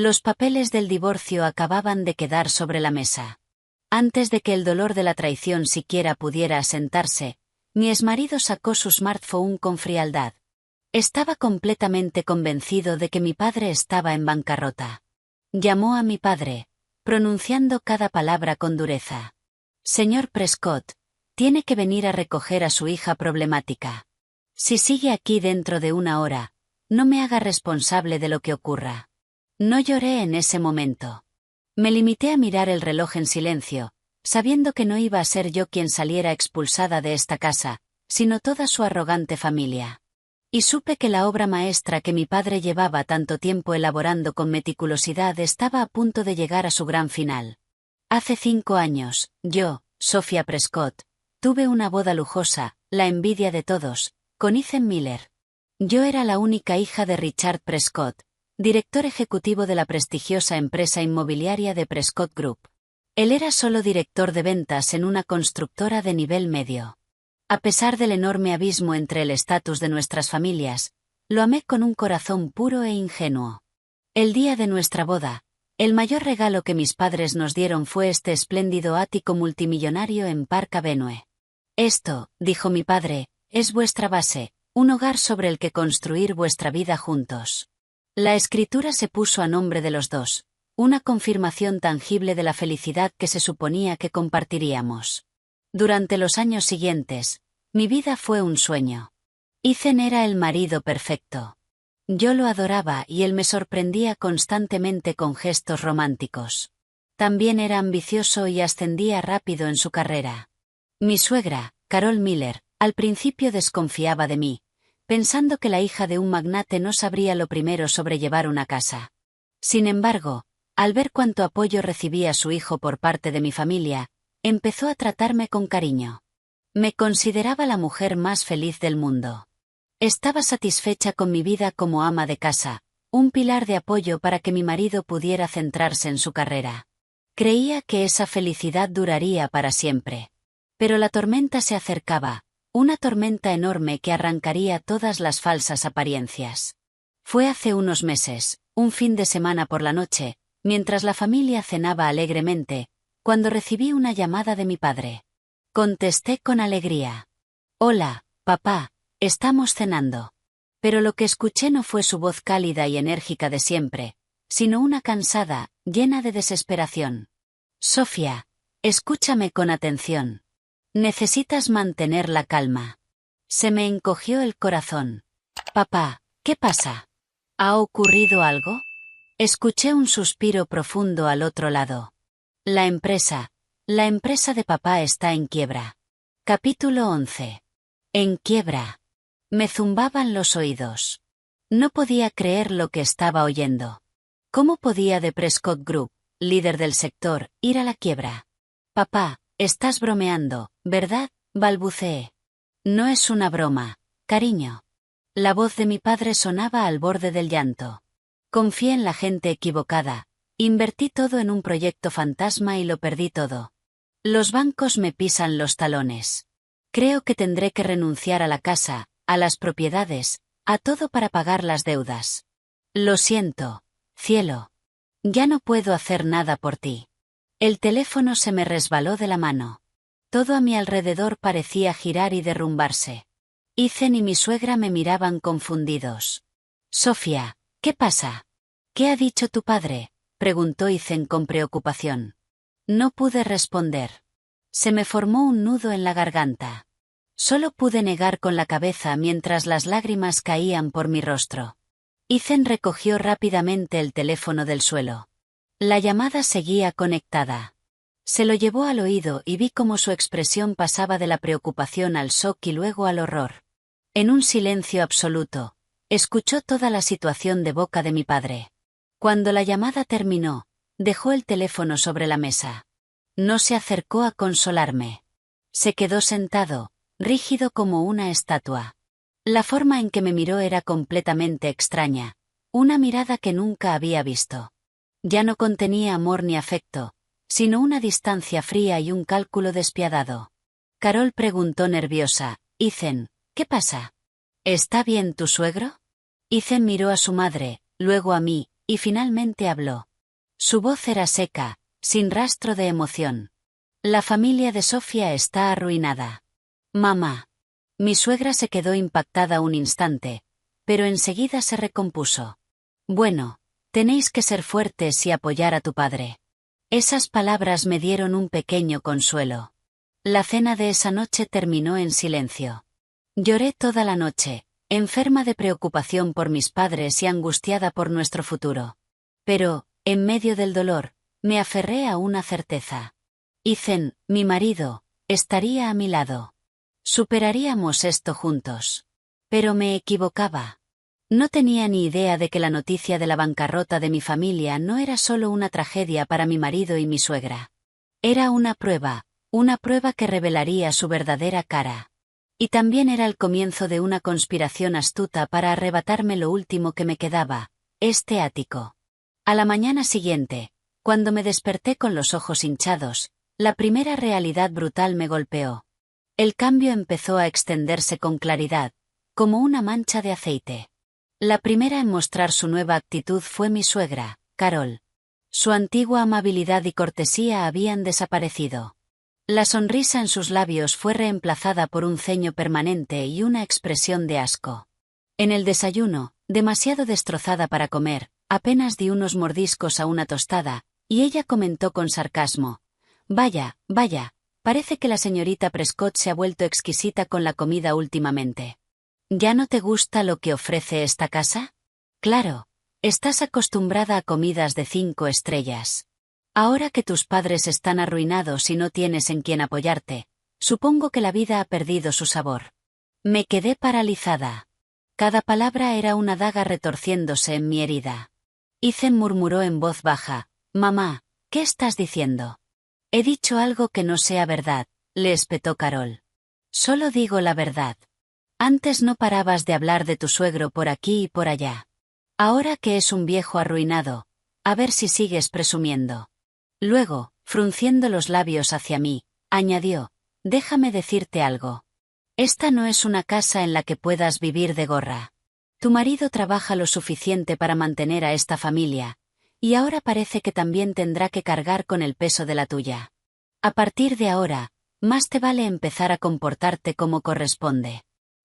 Los papeles del divorcio acababan de quedar sobre la mesa. Antes de que el dolor de la traición siquiera pudiera asentarse, mi exmarido sacó su smartphone con frialdad. Estaba completamente convencido de que mi padre estaba en bancarrota. Llamó a mi padre, pronunciando cada palabra con dureza. Señor Prescott, tiene que venir a recoger a su hija problemática. Si sigue aquí dentro de una hora, no me haga responsable de lo que ocurra. No lloré en ese momento. Me limité a mirar el reloj en silencio, sabiendo que no iba a ser yo quien saliera expulsada de esta casa, sino toda su arrogante familia. Y supe que la obra maestra que mi padre llevaba tanto tiempo elaborando con meticulosidad estaba a punto de llegar a su gran final. Hace 5 años, yo, Sophia Prescott, tuve una boda lujosa, la envidia de todos, con Ethan Miller. Yo era la única hija de Richard Prescott, director ejecutivo de la prestigiosa empresa inmobiliaria de Prescott Group. Él era solo director de ventas en una constructora de nivel medio. A pesar del enorme abismo entre el estatus de nuestras familias, lo amé con un corazón puro e ingenuo. El día de nuestra boda, el mayor regalo que mis padres nos dieron fue este espléndido ático multimillonario en Park Avenue. Esto, dijo mi padre, es vuestra base, un hogar sobre el que construir vuestra vida juntos. La escritura se puso a nombre de los dos, una confirmación tangible de la felicidad que se suponía que compartiríamos. Durante los años siguientes, mi vida fue un sueño. Ethan era el marido perfecto. Yo lo adoraba y él me sorprendía constantemente con gestos románticos. También era ambicioso y ascendía rápido en su carrera. Mi suegra, Carol Miller, al principio desconfiaba de mí, pensando que la hija de un magnate no sabría lo primero sobre llevar una casa. Sin embargo, al ver cuánto apoyo recibía su hijo por parte de mi familia, empezó a tratarme con cariño. Me consideraba la mujer más feliz del mundo. Estaba satisfecha con mi vida como ama de casa, un pilar de apoyo para que mi marido pudiera centrarse en su carrera. Creía que esa felicidad duraría para siempre. Pero la tormenta se acercaba, una tormenta enorme que arrancaría todas las falsas apariencias. Fue hace unos meses, un fin de semana por la noche, mientras la familia cenaba alegremente, cuando recibí una llamada de mi padre. Contesté con alegría. Hola, papá, estamos cenando. Pero lo que escuché no fue su voz cálida y enérgica de siempre, sino una cansada, llena de desesperación. Sofía, escúchame con atención. Necesitas mantener la calma. Se me encogió el corazón. Papá, ¿qué pasa? ¿Ha ocurrido algo? Escuché un suspiro profundo al otro lado. La empresa de papá está en quiebra. Capítulo 11. En quiebra. Me zumbaban los oídos. No podía creer lo que estaba oyendo. ¿Cómo podía The Prescott Group, líder del sector, ir a la quiebra? Papá, estás bromeando, ¿verdad? Balbuceé. No es una broma, cariño. La voz de mi padre sonaba al borde del llanto. Confié en la gente equivocada. Invertí todo en un proyecto fantasma y lo perdí todo. Los bancos me pisan los talones. Creo que tendré que renunciar a la casa, a las propiedades, a todo para pagar las deudas. Lo siento, cielo. Ya no puedo hacer nada por ti. El teléfono se me resbaló de la mano. Todo a mi alrededor parecía girar y derrumbarse. Ethan y mi suegra me miraban confundidos. Sofía, ¿qué pasa? ¿Qué ha dicho tu padre?, preguntó Ethan con preocupación. No pude responder. Se me formó un nudo en la garganta. Solo pude negar con la cabeza mientras las lágrimas caían por mi rostro. Ethan recogió rápidamente el teléfono del suelo. La llamada seguía conectada. Se lo llevó al oído y vi cómo su expresión pasaba de la preocupación al shock y luego al horror. En un silencio absoluto, escuchó toda la situación de boca de mi padre. Cuando la llamada terminó, dejó el teléfono sobre la mesa. No se acercó a consolarme. Se quedó sentado, rígido como una estatua. La forma en que me miró era completamente extraña, una mirada que nunca había visto. Ya no contenía amor ni afecto, sino una distancia fría y un cálculo despiadado. Carol preguntó nerviosa, Ethan, ¿qué pasa? ¿Está bien tu suegro? Ethan miró a su madre, luego a mí, y finalmente habló. Su voz era seca, sin rastro de emoción. La familia de Sofía está arruinada. Mamá. Mi suegra se quedó impactada un instante, pero enseguida se recompuso. Bueno, tenéis que ser fuertes y apoyar a tu padre. Esas palabras me dieron un pequeño consuelo. La cena de esa noche terminó en silencio. Lloré toda la noche, enferma de preocupación por mis padres y angustiada por nuestro futuro. Pero, en medio del dolor, me aferré a una certeza. Ethan, mi marido, estaría a mi lado. Superaríamos esto juntos. Pero me equivocaba. No tenía ni idea de que la noticia de la bancarrota de mi familia no era solo una tragedia para mi marido y mi suegra. Era una prueba que revelaría su verdadera cara. Y también era el comienzo de una conspiración astuta para arrebatarme lo último que me quedaba, este ático. A la mañana siguiente, cuando me desperté con los ojos hinchados, la primera realidad brutal me golpeó. El cambio empezó a extenderse con claridad, como una mancha de aceite. La primera en mostrar su nueva actitud fue mi suegra, Carol. Su antigua amabilidad y cortesía habían desaparecido. La sonrisa en sus labios fue reemplazada por un ceño permanente y una expresión de asco. En el desayuno, demasiado destrozada para comer, apenas di unos mordiscos a una tostada, y ella comentó con sarcasmo: Vaya, parece que la señorita Prescott se ha vuelto exquisita con la comida últimamente. ¿Ya no te gusta lo que ofrece esta casa? Claro, estás acostumbrada a comidas de 5 estrellas. Ahora que tus padres están arruinados y no tienes en quien apoyarte, supongo que la vida ha perdido su sabor. Me quedé paralizada. Cada palabra era una daga retorciéndose en mi herida. Ethan murmuró en voz baja: Mamá, ¿qué estás diciendo? He dicho algo que no sea verdad, le espetó Carol. Solo digo la verdad. Antes no parabas de hablar de tu suegro por aquí y por allá. Ahora que es un viejo arruinado, a ver si sigues presumiendo. Luego, frunciendo los labios hacia mí, añadió: Déjame decirte algo. Esta no es una casa en la que puedas vivir de gorra. Tu marido trabaja lo suficiente para mantener a esta familia, y ahora parece que también tendrá que cargar con el peso de la tuya. A partir de ahora, más te vale empezar a comportarte como corresponde.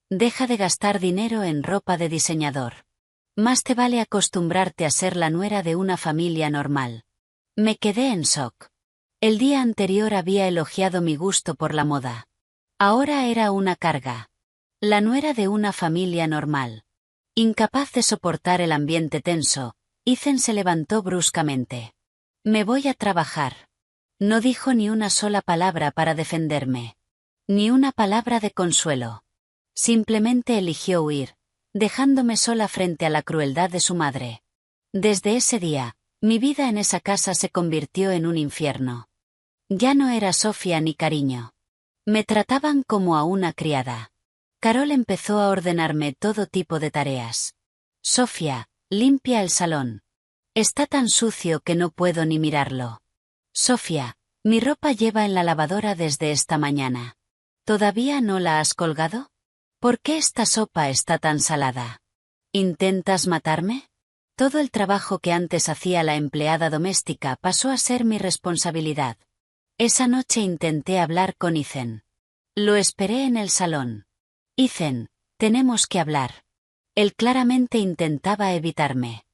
Deja de gastar dinero en ropa de diseñador. Más te vale acostumbrarte a ser la nuera de una familia normal. Me quedé en shock. El día anterior había elogiado mi gusto por la moda. Ahora era una carga. La nuera de una familia normal. Incapaz de soportar el ambiente tenso, Ethan se levantó bruscamente. Me voy a trabajar. No dijo ni una sola palabra para defenderme. Ni una palabra de consuelo. Simplemente eligió huir, dejándome sola frente a la crueldad de su madre. Desde ese día, mi vida en esa casa se convirtió en un infierno. Ya no era Sofía ni cariño. Me trataban como a una criada. Carol empezó a ordenarme todo tipo de tareas. Sofía, limpia el salón. Está tan sucio que no puedo ni mirarlo. Sofía, mi ropa lleva en la lavadora desde esta mañana. ¿Todavía no la has colgado? ¿Por qué esta sopa está tan salada? ¿Intentas matarme? Todo el trabajo que antes hacía la empleada doméstica pasó a ser mi responsabilidad. Esa noche intenté hablar con Ethan. Lo esperé en el salón. Ethan, tenemos que hablar. Él claramente intentaba evitarme.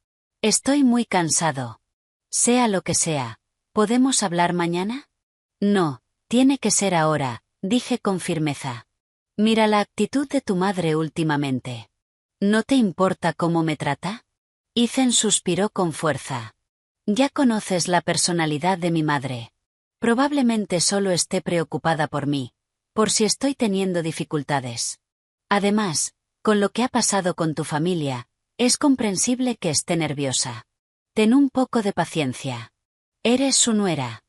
Estoy muy cansado. Sea lo que sea, ¿podemos hablar mañana? No, tiene que ser ahora, dije con firmeza. Mira la actitud de tu madre últimamente. ¿No te importa cómo me trata? Ethan suspiró con fuerza. Ya conoces la personalidad de mi madre. Probablemente solo esté preocupada por mí, por si estoy teniendo dificultades. Además, con lo que ha pasado con tu familia, es comprensible que esté nerviosa. Ten un poco de paciencia. Eres su nuera.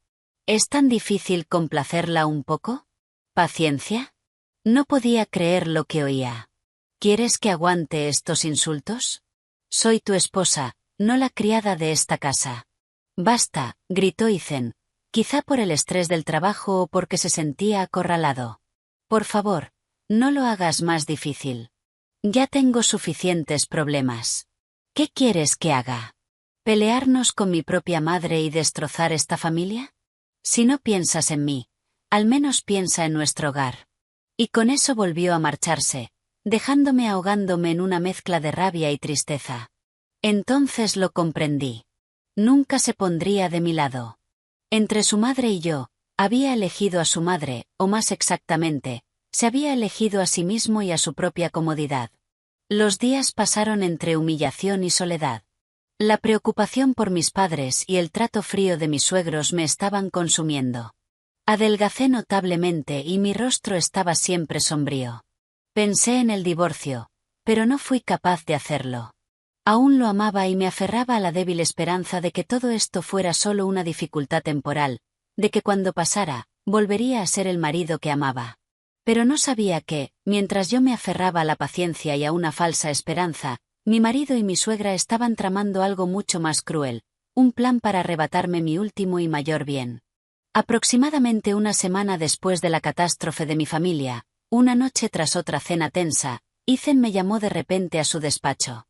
¿Es tan difícil complacerla un poco? ¿Paciencia? No podía creer lo que oía. ¿Quieres que aguante estos insultos? Soy tu esposa, no la criada de esta casa. Basta, gritó Ethan, quizá por el estrés del trabajo o porque se sentía acorralado. Por favor, no lo hagas más difícil. Ya tengo suficientes problemas. ¿Qué quieres que haga? ¿Pelearnos con mi propia madre y destrozar esta familia? Si no piensas en mí, al menos piensa en nuestro hogar. Y con eso volvió a marcharse, dejándome ahogándome en una mezcla de rabia y tristeza. Entonces lo comprendí. Nunca se pondría de mi lado. Entre su madre y yo, había elegido a su madre, o más exactamente, se había elegido a sí mismo y a su propia comodidad. Los días pasaron entre humillación y soledad. La preocupación por mis padres y el trato frío de mis suegros me estaban consumiendo. Adelgacé notablemente y mi rostro estaba siempre sombrío. Pensé en el divorcio, pero no fui capaz de hacerlo. Aún lo amaba y me aferraba a la débil esperanza de que todo esto fuera solo una dificultad temporal, de que cuando pasara, volvería a ser el marido que amaba. Pero no sabía que, mientras yo me aferraba a la paciencia y a una falsa esperanza, mi marido y mi suegra estaban tramando algo mucho más cruel, un plan para arrebatarme mi último y mayor bien. Aproximadamente una semana después de la catástrofe de mi familia, una noche tras otra cena tensa, Ethan me llamó de repente a su despacho.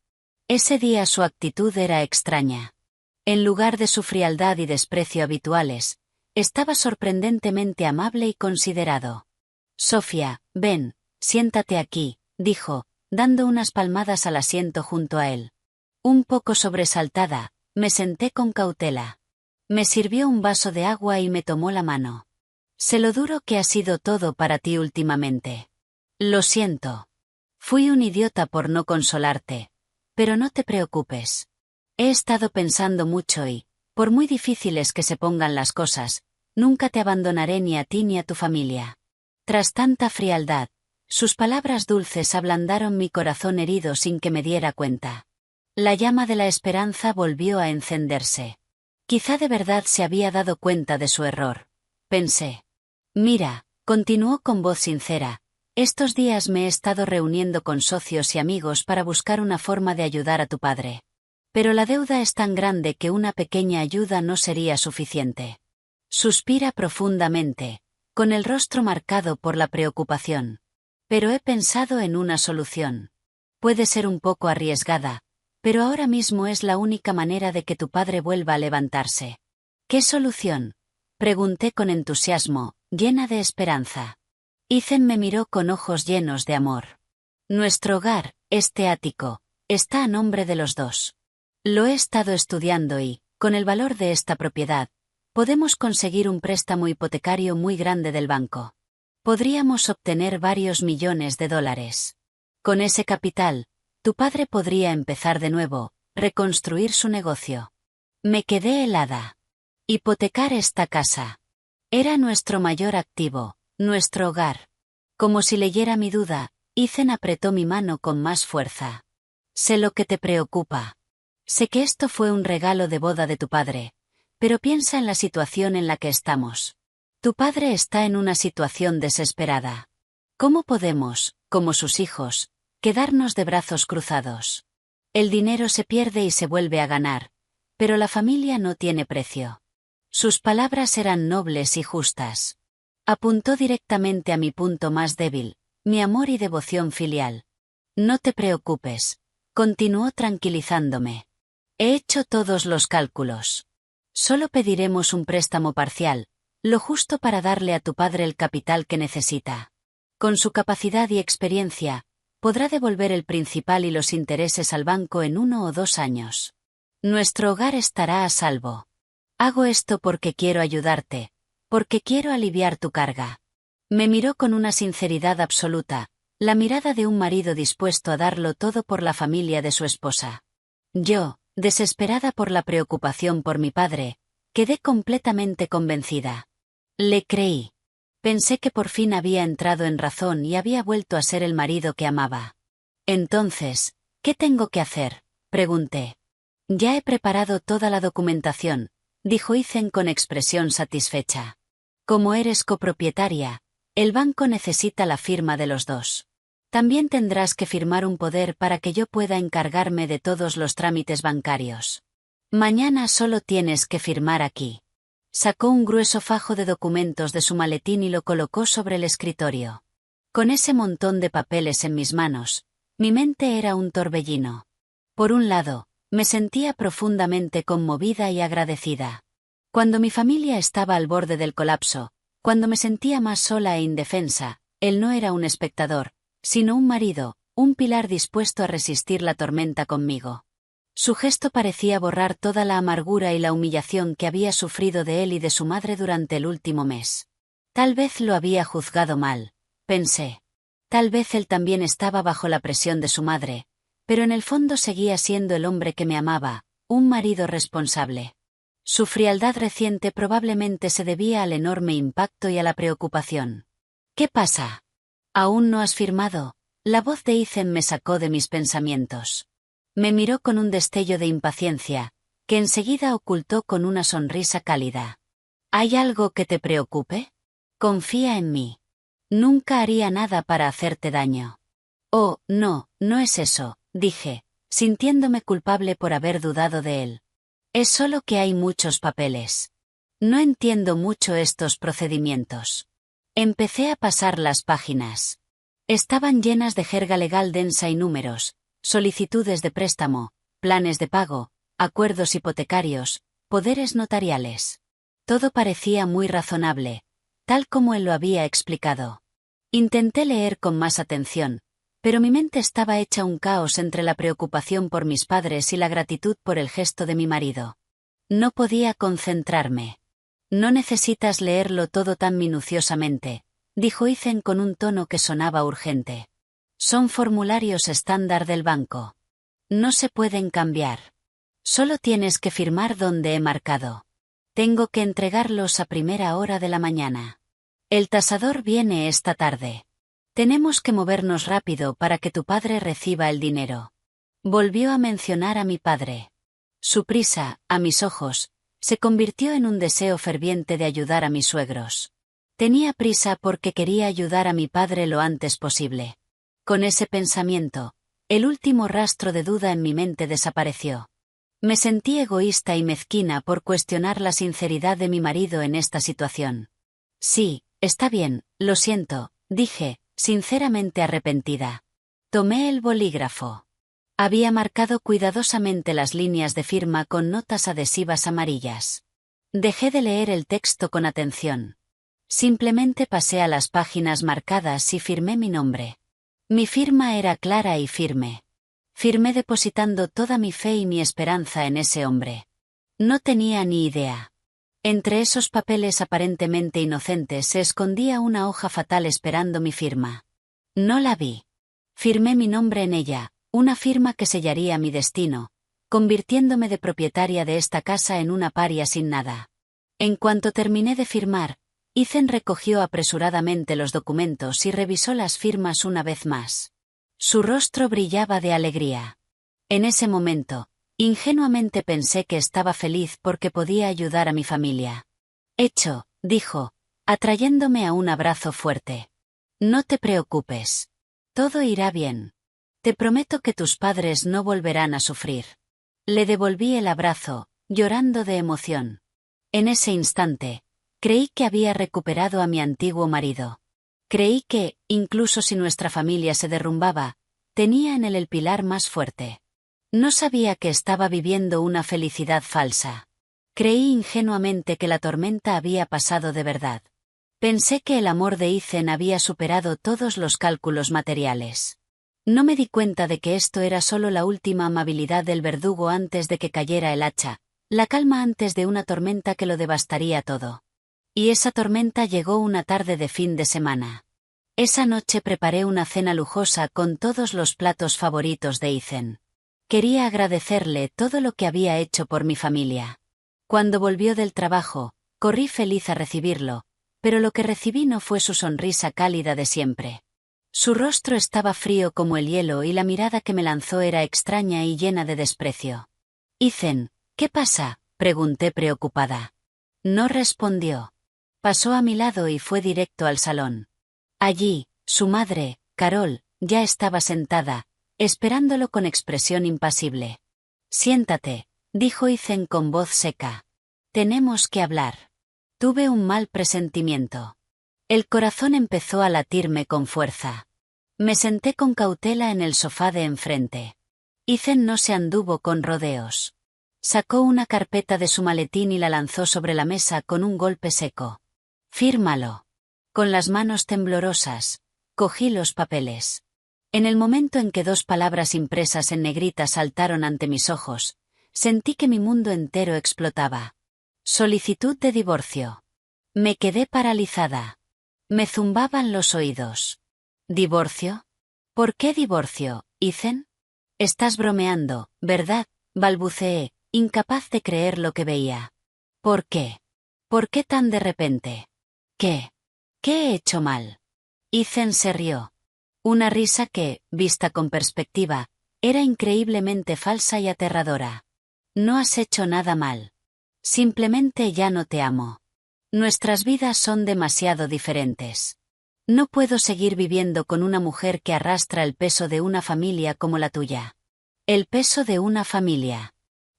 Ese día su actitud era extraña. En lugar de su frialdad y desprecio habituales, estaba sorprendentemente amable y considerado. Sofía, ven, siéntate aquí, dijo, dando unas palmadas al asiento junto a él. Un poco sobresaltada, me senté con cautela. Me sirvió un vaso de agua y me tomó la mano. Sé lo duro que ha sido todo para ti últimamente. Lo siento. Fui un idiota por no consolarte. Pero no te preocupes. He estado pensando mucho y, por muy difíciles que se pongan las cosas, nunca te abandonaré ni a ti ni a tu familia. Tras tanta frialdad, sus palabras dulces ablandaron mi corazón herido sin que me diera cuenta. La llama de la esperanza volvió a encenderse. Quizá de verdad se había dado cuenta de su error. Pensé. Mira, continuó con voz sincera. Estos días me he estado reuniendo con socios y amigos para buscar una forma de ayudar a tu padre. Pero la deuda es tan grande que una pequeña ayuda no sería suficiente. Suspira profundamente, con el rostro marcado por la preocupación. Pero he pensado en una solución. Puede ser un poco arriesgada, pero ahora mismo es la única manera de que tu padre vuelva a levantarse. ¿Qué solución? Pregunté con entusiasmo, llena de esperanza. Ethan me miró con ojos llenos de amor. Nuestro hogar, este ático, está a nombre de los dos. Lo he estado estudiando y, con el valor de esta propiedad, podemos conseguir un préstamo hipotecario muy grande del banco. Podríamos obtener varios millones de dólares. Con ese capital, tu padre podría empezar de nuevo, reconstruir su negocio. Me quedé helada. Hipotecar esta casa. Era nuestro mayor activo. Nuestro hogar. Como si leyera mi duda, Ethan apretó mi mano con más fuerza. Sé lo que te preocupa. Sé que esto fue un regalo de boda de tu padre, pero piensa en la situación en la que estamos. Tu padre está en una situación desesperada. ¿Cómo podemos, como sus hijos, quedarnos de brazos cruzados? El dinero se pierde y se vuelve a ganar, pero la familia no tiene precio. Sus palabras eran nobles y justas. Apuntó directamente a mi punto más débil, mi amor y devoción filial. No te preocupes, continuó tranquilizándome. He hecho todos los cálculos. Solo pediremos un préstamo parcial, lo justo para darle a tu padre el capital que necesita. Con su capacidad y experiencia, podrá devolver el principal y los intereses al banco en 1 o 2 años. Nuestro hogar estará a salvo. Hago esto porque quiero ayudarte. Porque quiero aliviar tu carga. Me miró con una sinceridad absoluta, la mirada de un marido dispuesto a darlo todo por la familia de su esposa. Yo, desesperada por la preocupación por mi padre, quedé completamente convencida. Le creí. Pensé que por fin había entrado en razón y había vuelto a ser el marido que amaba. Entonces, ¿qué tengo que hacer?, pregunté. Ya he preparado toda la documentación, dijo Ethan con expresión satisfecha. Como eres copropietaria, el banco necesita la firma de los dos. También tendrás que firmar un poder para que yo pueda encargarme de todos los trámites bancarios. Mañana solo tienes que firmar aquí. Sacó un grueso fajo de documentos de su maletín y lo colocó sobre el escritorio. Con ese montón de papeles en mis manos, mi mente era un torbellino. Por un lado, Me sentía profundamente conmovida y agradecida. Cuando mi familia estaba al borde del colapso, cuando me sentía más sola e indefensa, él no era un espectador, sino un marido, un pilar dispuesto a resistir la tormenta conmigo. Su gesto parecía borrar toda la amargura y la humillación que había sufrido de él y de su madre durante el último mes. Tal vez lo había juzgado mal, pensé. Tal vez él también estaba bajo la presión de su madre, pero en el fondo seguía siendo el hombre que me amaba, un marido responsable. Su frialdad reciente probablemente se debía al enorme impacto y a la preocupación. ¿Qué pasa? ¿Aún no has firmado? La voz de Ethan me sacó de mis pensamientos. Me miró con un destello de impaciencia, que enseguida ocultó con una sonrisa cálida. ¿Hay algo que te preocupe? Confía en mí. Nunca haría nada para hacerte daño. Oh, no, no es eso, dije, sintiéndome culpable por haber dudado de él. Es solo que hay muchos papeles. No entiendo mucho estos procedimientos. Empecé a pasar las páginas. Estaban llenas de jerga legal densa y números, solicitudes de préstamo, planes de pago, acuerdos hipotecarios, poderes notariales. Todo parecía muy razonable, tal como él lo había explicado. Intenté leer con más atención, pero mi mente estaba hecha un caos entre la preocupación por mis padres y la gratitud por el gesto de mi marido. No podía concentrarme. No necesitas leerlo todo tan minuciosamente, dijo Ethan con un tono que sonaba urgente. Son formularios estándar del banco. No se pueden cambiar. Solo tienes que firmar donde he marcado. Tengo que entregarlos a primera hora de la mañana. El tasador viene esta tarde. Tenemos que movernos rápido para que tu padre reciba el dinero. Volvió a mencionar a mi padre. Su prisa, a mis ojos, se convirtió en un deseo ferviente de ayudar a mis suegros. Tenía prisa porque quería ayudar a mi padre lo antes posible. Con ese pensamiento, el último rastro de duda en mi mente desapareció. Me sentí egoísta y mezquina por cuestionar la sinceridad de mi marido en esta situación. Sí, está bien, lo siento, dije, sinceramente arrepentida. Tomé el bolígrafo. Había marcado cuidadosamente las líneas de firma con notas adhesivas amarillas. Dejé de leer el texto con atención. Simplemente pasé a las páginas marcadas y firmé mi nombre. Mi firma era clara y firme. Firmé depositando toda mi fe y mi esperanza en ese hombre. No tenía ni idea. Entre esos papeles aparentemente inocentes se escondía una hoja fatal esperando mi firma. No la vi. Firmé mi nombre en ella, una firma que sellaría mi destino, convirtiéndome de propietaria de esta casa en una paria sin nada. En cuanto terminé de firmar, Ethan recogió apresuradamente los documentos y revisó las firmas una vez más. Su rostro brillaba de alegría. En ese momento, ingenuamente pensé que estaba feliz porque podía ayudar a mi familia. Hecho, dijo, atrayéndome a un abrazo fuerte. No te preocupes. Todo irá bien. Te prometo que tus padres no volverán a sufrir. Le devolví el abrazo, llorando de emoción. En ese instante, creí que había recuperado a mi antiguo marido. Creí que, incluso si nuestra familia se derrumbaba, tenía en él el pilar más fuerte. No sabía que estaba viviendo una felicidad falsa. Creí ingenuamente que la tormenta había pasado de verdad. Pensé que el amor de Ethan había superado todos los cálculos materiales. No me di cuenta de que esto era solo la última amabilidad del verdugo antes de que cayera el hacha, la calma antes de una tormenta que lo devastaría todo. Y esa tormenta llegó una tarde de fin de semana. Esa noche preparé una cena lujosa con todos los platos favoritos de Ethan. Quería agradecerle todo lo que había hecho por mi familia. Cuando volvió del trabajo, corrí feliz a recibirlo, pero lo que recibí no fue su sonrisa cálida de siempre. Su rostro estaba frío como el hielo y la mirada que me lanzó era extraña y llena de desprecio. Ethan, ¿qué pasa?, pregunté preocupada. No respondió. Pasó a mi lado y fue directo al salón. Allí, su madre, Carol, ya estaba sentada, esperándolo con expresión impasible. Siéntate, dijo Ethan con voz seca. Tenemos que hablar. Tuve un mal presentimiento. El corazón empezó a latirme con fuerza. Me senté con cautela en el sofá de enfrente. Ethan no se anduvo con rodeos. Sacó una carpeta de su maletín y la lanzó sobre la mesa con un golpe seco. «Fírmalo». Con las manos temblorosas, cogí los papeles. En el momento en que 2 palabras impresas en negrita saltaron ante mis ojos, sentí que mi mundo entero explotaba. Solicitud de divorcio. Me quedé paralizada. Me zumbaban los oídos. ¿Divorcio? ¿Por qué divorcio, Ethan? Estás bromeando, ¿verdad?, balbuceé, incapaz de creer lo que veía. ¿Por qué? ¿Por qué tan de repente? ¿Qué? ¿Qué he hecho mal? Ethan se rió. Una risa que, vista con perspectiva, era increíblemente falsa y aterradora. No has hecho nada mal. Simplemente ya no te amo. Nuestras vidas son demasiado diferentes. No puedo seguir viviendo con una mujer que arrastra el peso de una familia como la tuya. El peso de una familia.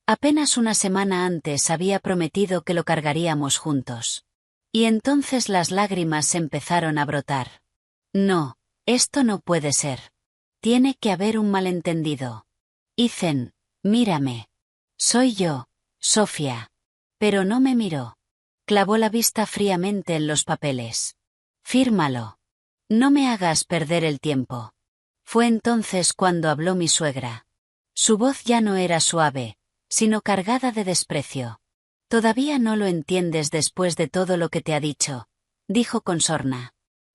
Apenas una semana antes había prometido que lo cargaríamos juntos. Y entonces las lágrimas empezaron a brotar. No, esto no puede ser. Tiene que haber un malentendido. Ethan, mírame. Soy yo, Sofía. Pero no me miró. Clavó la vista fríamente en los papeles. Fírmalo. No me hagas perder el tiempo. Fue entonces cuando habló mi suegra. Su voz ya no era suave, sino cargada de desprecio. Todavía no lo entiendes después de todo lo que te ha dicho, dijo con sorna.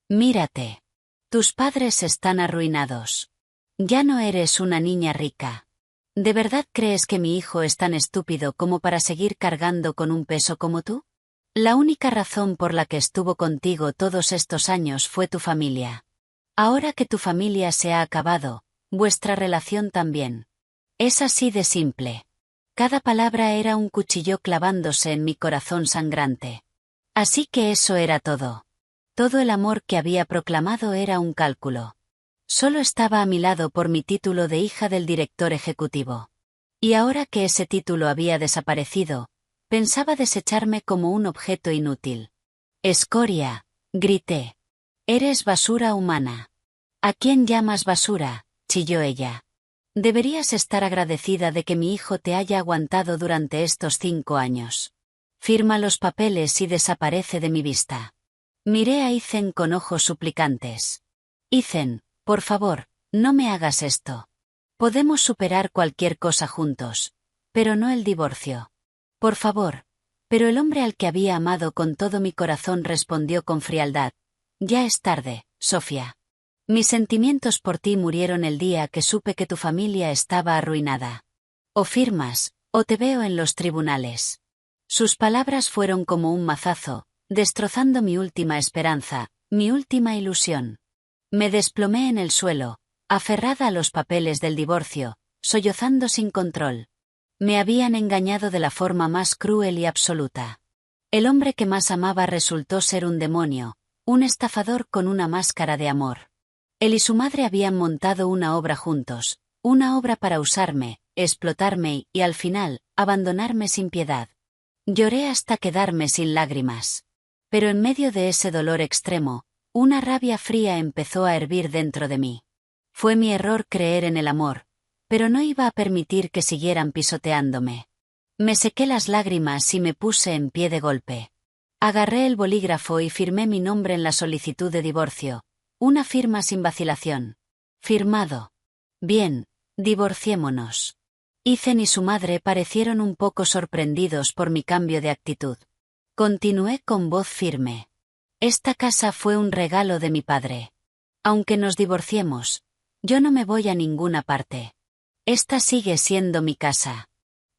Mírate. Tus padres están arruinados. Ya no eres una niña rica. ¿De verdad crees que mi hijo es tan estúpido como para seguir cargando con un peso como tú? La única razón por la que estuvo contigo todos estos años fue tu familia. Ahora que tu familia se ha acabado, vuestra relación también. Es así de simple. Cada palabra era un cuchillo clavándose en mi corazón sangrante. Así que eso era todo. Todo el amor que había proclamado era un cálculo. Solo estaba a mi lado por mi título de hija del director ejecutivo. Y ahora que ese título había desaparecido, pensaba desecharme como un objeto inútil. Escoria, grité. Eres basura humana. ¿A quién llamas basura?, chilló ella. Deberías estar agradecida de que mi hijo te haya aguantado durante estos 5 años. Firma los papeles y desaparece de mi vista. Miré a Ethan con ojos suplicantes. Ethan, por favor, no me hagas esto. Podemos superar cualquier cosa juntos, pero no el divorcio. Por favor. Pero el hombre al que había amado con todo mi corazón respondió con frialdad. Ya es tarde, Sofía. Mis sentimientos por ti murieron el día que supe que tu familia estaba arruinada. O firmas, o te veo en los tribunales. Sus palabras fueron como un mazazo, destrozando mi última esperanza, mi última ilusión. Me desplomé en el suelo, aferrada a los papeles del divorcio, sollozando sin control. Me habían engañado de la forma más cruel y absoluta. El hombre que más amaba resultó ser un demonio, un estafador con una máscara de amor. Él y su madre habían montado una obra juntos, una obra para usarme, explotarme y, al final, abandonarme sin piedad. Lloré hasta quedarme sin lágrimas. Pero en medio de ese dolor extremo, una rabia fría empezó a hervir dentro de mí. Fue mi error creer en el amor, pero no iba a permitir que siguieran pisoteándome. Me sequé las lágrimas y me puse en pie de golpe. Agarré el bolígrafo y firmé mi nombre en la solicitud de divorcio, una firma sin vacilación. Firmado. Bien, divorciémonos. Ethan y su madre parecieron un poco sorprendidos por mi cambio de actitud. Continué con voz firme. Esta casa fue un regalo de mi padre. Aunque nos divorciemos, yo no me voy a ninguna parte. Esta sigue siendo mi casa.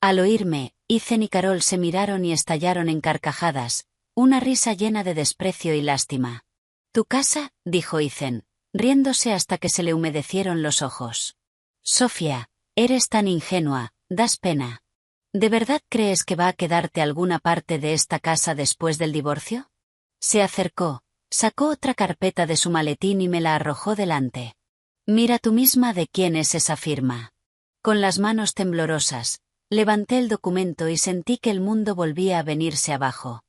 Al oírme, Ethan y Carol se miraron y estallaron en carcajadas, una risa llena de desprecio y lástima. «¿Tu casa?», dijo Ethan, riéndose hasta que se le humedecieron los ojos. «Sofía, eres tan ingenua, das pena. ¿De verdad crees que va a quedarte alguna parte de esta casa después del divorcio?». Se acercó, sacó otra carpeta de su maletín y me la arrojó delante. «Mira tú misma de quién es esa firma». Con las manos temblorosas, levanté el documento y sentí que el mundo volvía a venirse abajo.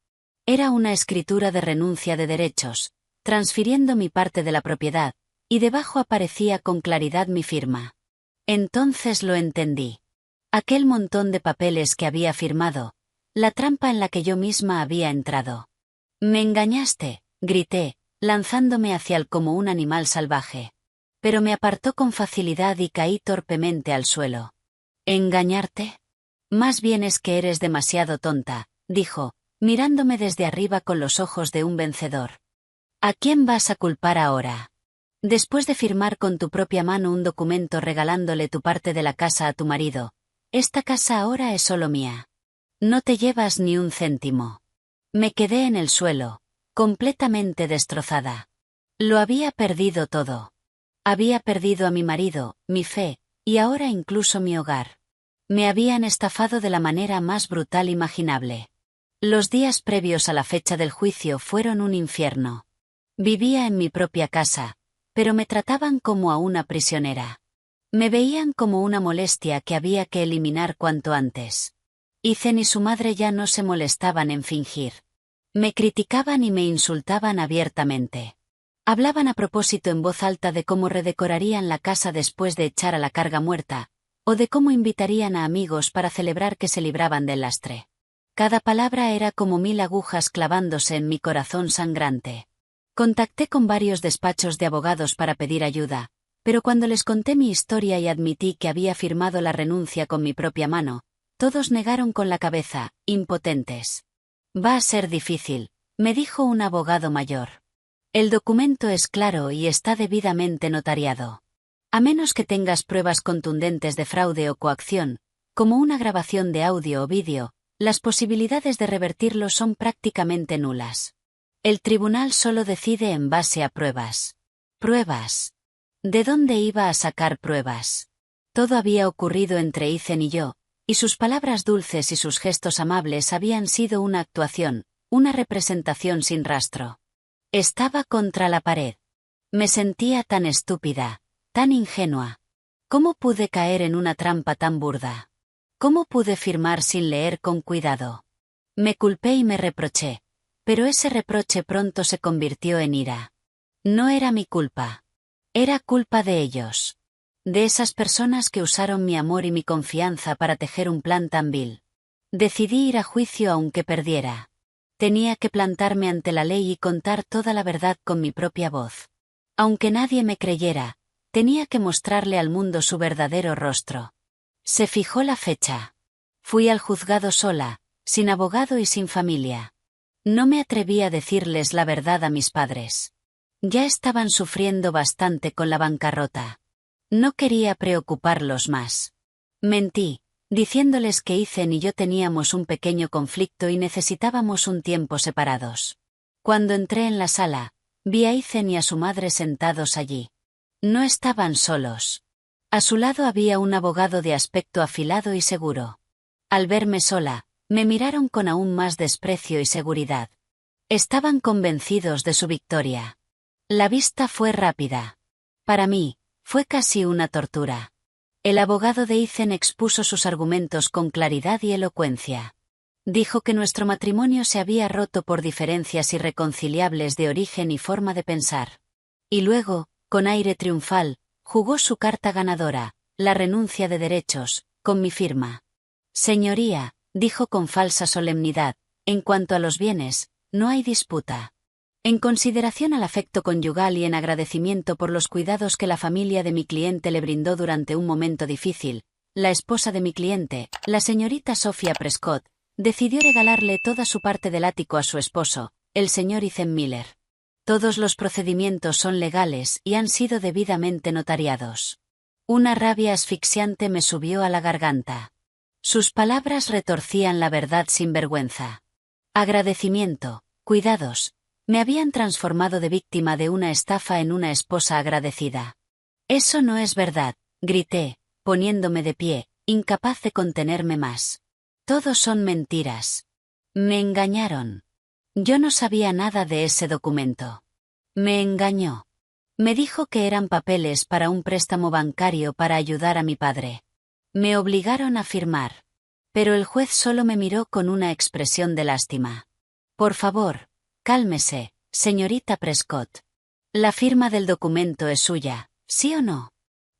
Era una escritura de renuncia de derechos, transfiriendo mi parte de la propiedad, y debajo aparecía con claridad mi firma. Entonces lo entendí. Aquel montón de papeles que había firmado, la trampa en la que yo misma había entrado. Me engañaste, grité, lanzándome hacia él como un animal salvaje. Pero me apartó con facilidad y caí torpemente al suelo. ¿Engañarte? Más bien es que eres demasiado tonta, dijo, mirándome desde arriba con los ojos de un vencedor. ¿A quién vas a culpar ahora? Después de firmar con tu propia mano un documento regalándole tu parte de la casa a tu marido, esta casa ahora es solo mía. No te llevas ni un céntimo. Me quedé en el suelo, completamente destrozada. Lo había perdido todo. Había perdido a mi marido, mi fe, y ahora incluso mi hogar. Me habían estafado de la manera más brutal imaginable. Los días previos a la fecha del juicio fueron un infierno. Vivía en mi propia casa, pero me trataban como a una prisionera. Me veían como una molestia que había que eliminar cuanto antes. Ethan y su madre ya no se molestaban en fingir. Me criticaban y me insultaban abiertamente. Hablaban a propósito en voz alta de cómo redecorarían la casa después de echar a la carga muerta, o de cómo invitarían a amigos para celebrar que se libraban del lastre. Cada palabra era como 1000 agujas clavándose en mi corazón sangrante. Contacté con varios despachos de abogados para pedir ayuda, pero cuando les conté mi historia y admití que había firmado la renuncia con mi propia mano, todos negaron con la cabeza, impotentes. Va a ser difícil, me dijo un abogado mayor. El documento es claro y está debidamente notariado. A menos que tengas pruebas contundentes de fraude o coacción, como una grabación de audio o vídeo, las posibilidades de revertirlo son prácticamente nulas. El tribunal solo decide en base a pruebas. ¿Pruebas? ¿De dónde iba a sacar pruebas? Todo había ocurrido entre Ethan y yo, y sus palabras dulces y sus gestos amables habían sido una actuación, una representación sin rastro. Estaba contra la pared. Me sentía tan estúpida, tan ingenua. ¿Cómo pude caer en una trampa tan burda? ¿Cómo pude firmar sin leer con cuidado? Me culpé y me reproché, pero ese reproche pronto se convirtió en ira. No era mi culpa. Era culpa de ellos. De esas personas que usaron mi amor y mi confianza para tejer un plan tan vil. Decidí ir a juicio aunque perdiera. Tenía que plantarme ante la ley y contar toda la verdad con mi propia voz. Aunque nadie me creyera, tenía que mostrarle al mundo su verdadero rostro. Se fijó la fecha. Fui al juzgado sola, sin abogado y sin familia. No me atreví a decirles la verdad a mis padres. Ya estaban sufriendo bastante con la bancarrota. No quería preocuparlos más. Mentí, diciéndoles que Ethan y yo teníamos un pequeño conflicto y necesitábamos un tiempo separados. Cuando entré en la sala, vi a Ethan y a su madre sentados allí. No estaban solos. A su lado había un abogado de aspecto afilado y seguro. Al verme sola, me miraron con aún más desprecio y seguridad. Estaban convencidos de su victoria. La vista fue rápida. Para mí, fue casi una tortura. El abogado de Ethan expuso sus argumentos con claridad y elocuencia. Dijo que nuestro matrimonio se había roto por diferencias irreconciliables de origen y forma de pensar. Y luego, con aire triunfal, jugó su carta ganadora, la renuncia de derechos, con mi firma. Señoría, dijo con falsa solemnidad, en cuanto a los bienes, no hay disputa. En consideración al afecto conyugal y en agradecimiento por los cuidados que la familia de mi cliente le brindó durante un momento difícil, la esposa de mi cliente, la señorita Sophia Prescott, decidió regalarle toda su parte del ático a su esposo, el señor Ethan Miller. Todos los procedimientos son legales y han sido debidamente notariados. Una rabia asfixiante me subió a la garganta. Sus palabras retorcían la verdad sin vergüenza. Agradecimiento, cuidados. Me habían transformado de víctima de una estafa en una esposa agradecida. Eso no es verdad, grité, poniéndome de pie, incapaz de contenerme más. Todos son mentiras. Me engañaron. Yo no sabía nada de ese documento. Me engañó. Me dijo que eran papeles para un préstamo bancario para ayudar a mi padre. Me obligaron a firmar. Pero el juez solo me miró con una expresión de lástima. Por favor, cálmese, señorita Prescott. La firma del documento es suya, ¿sí o no?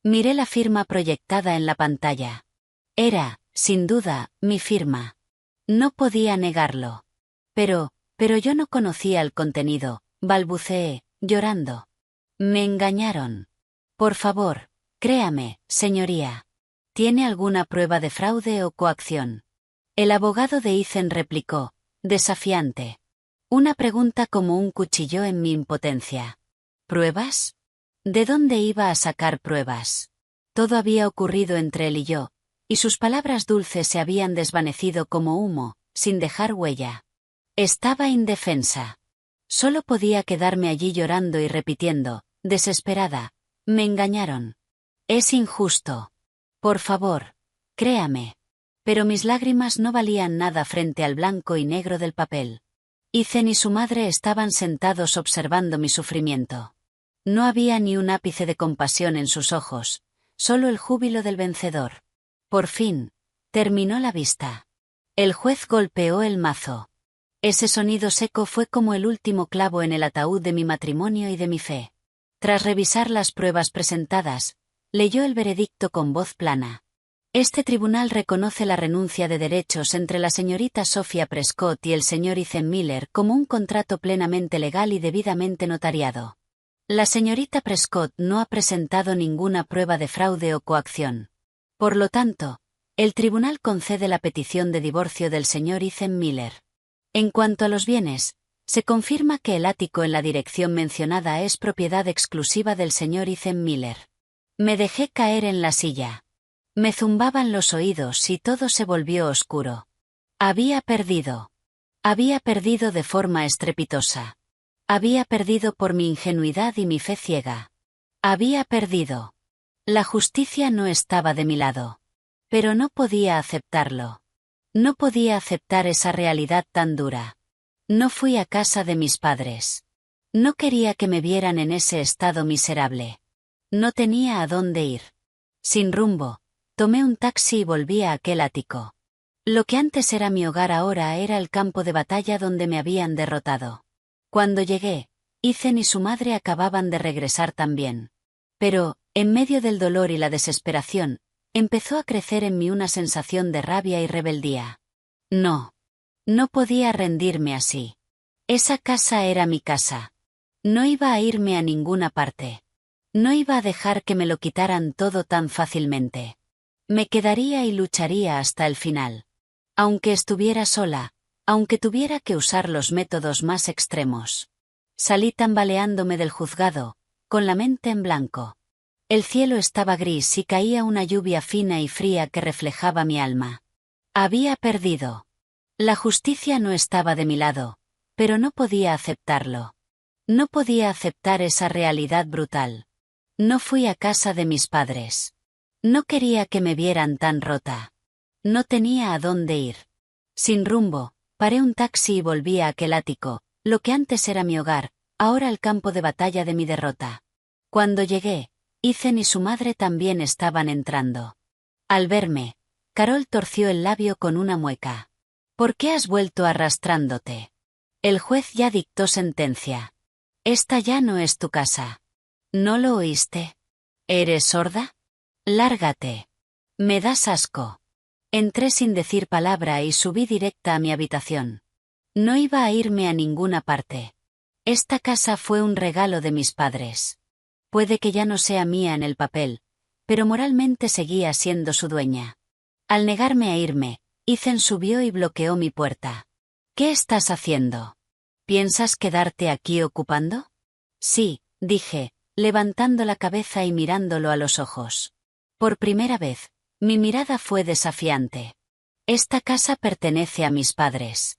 Miré la firma proyectada en la pantalla. Era, sin duda, mi firma. No podía negarlo. Pero yo no conocía el contenido, balbuceé, llorando. Me engañaron. Por favor, créame, señoría. ¿Tiene alguna prueba de fraude o coacción? El abogado de Ethan replicó, desafiante. Una pregunta como un cuchillo en mi impotencia. ¿Pruebas? ¿De dónde iba a sacar pruebas? Todo había ocurrido entre él y yo, y sus palabras dulces se habían desvanecido como humo, sin dejar huella. Estaba indefensa. Solo podía quedarme allí llorando y repitiendo, desesperada, me engañaron. Es injusto. Por favor, créame. Pero mis lágrimas no valían nada frente al blanco y negro del papel. Ethan y su madre estaban sentados observando mi sufrimiento. No había ni un ápice de compasión en sus ojos, solo el júbilo del vencedor. Por fin, terminó la vista. El juez golpeó el mazo. Ese sonido seco fue como el último clavo en el ataúd de mi matrimonio y de mi fe. Tras revisar las pruebas presentadas, leyó el veredicto con voz plana. Este tribunal reconoce la renuncia de derechos entre la señorita Sophia Prescott y el señor Ethan Miller como un contrato plenamente legal y debidamente notariado. La señorita Prescott no ha presentado ninguna prueba de fraude o coacción. Por lo tanto, el tribunal concede la petición de divorcio del señor Ethan Miller. En cuanto a los bienes, se confirma que el ático en la dirección mencionada es propiedad exclusiva del señor Ethan Miller. Me dejé caer en la silla. Me zumbaban los oídos y todo se volvió oscuro. Había perdido. Había perdido de forma estrepitosa. Había perdido por mi ingenuidad y mi fe ciega. Había perdido. La justicia no estaba de mi lado. Pero no podía aceptarlo. No podía aceptar esa realidad tan dura. No fui a casa de mis padres. No quería que me vieran en ese estado miserable. No tenía a dónde ir. Sin rumbo, tomé un taxi y volví a aquel ático. Lo que antes era mi hogar ahora era el campo de batalla donde me habían derrotado. Cuando llegué, Ethan y su madre acababan de regresar también. Pero, en medio del dolor y la desesperación, empezó a crecer en mí una sensación de rabia y rebeldía. No. No podía rendirme así. Esa casa era mi casa. No iba a irme a ninguna parte. No iba a dejar que me lo quitaran todo tan fácilmente. Me quedaría y lucharía hasta el final. Aunque estuviera sola, aunque tuviera que usar los métodos más extremos. Salí tambaleándome del juzgado, con la mente en blanco. El cielo estaba gris y caía una lluvia fina y fría que reflejaba mi alma. Había perdido. La justicia no estaba de mi lado, pero no podía aceptarlo. No podía aceptar esa realidad brutal. No fui a casa de mis padres. No quería que me vieran tan rota. No tenía a dónde ir. Sin rumbo, paré un taxi y volví a aquel ático, lo que antes era mi hogar, ahora el campo de batalla de mi derrota. Cuando llegué, Ethan y su madre también estaban entrando. Al verme, Carol torció el labio con una mueca. ¿Por qué has vuelto arrastrándote? El juez ya dictó sentencia. Esta ya no es tu casa. ¿No lo oíste? ¿Eres sorda? Lárgate. Me das asco. Entré sin decir palabra y subí directa a mi habitación. No iba a irme a ninguna parte. Esta casa fue un regalo de mis padres. Puede que ya no sea mía en el papel, pero moralmente seguía siendo su dueña. Al negarme a irme, Ethan subió y bloqueó mi puerta. ¿Qué estás haciendo? ¿Piensas quedarte aquí ocupando? Sí, dije, levantando la cabeza y mirándolo a los ojos. Por primera vez, mi mirada fue desafiante. Esta casa pertenece a mis padres.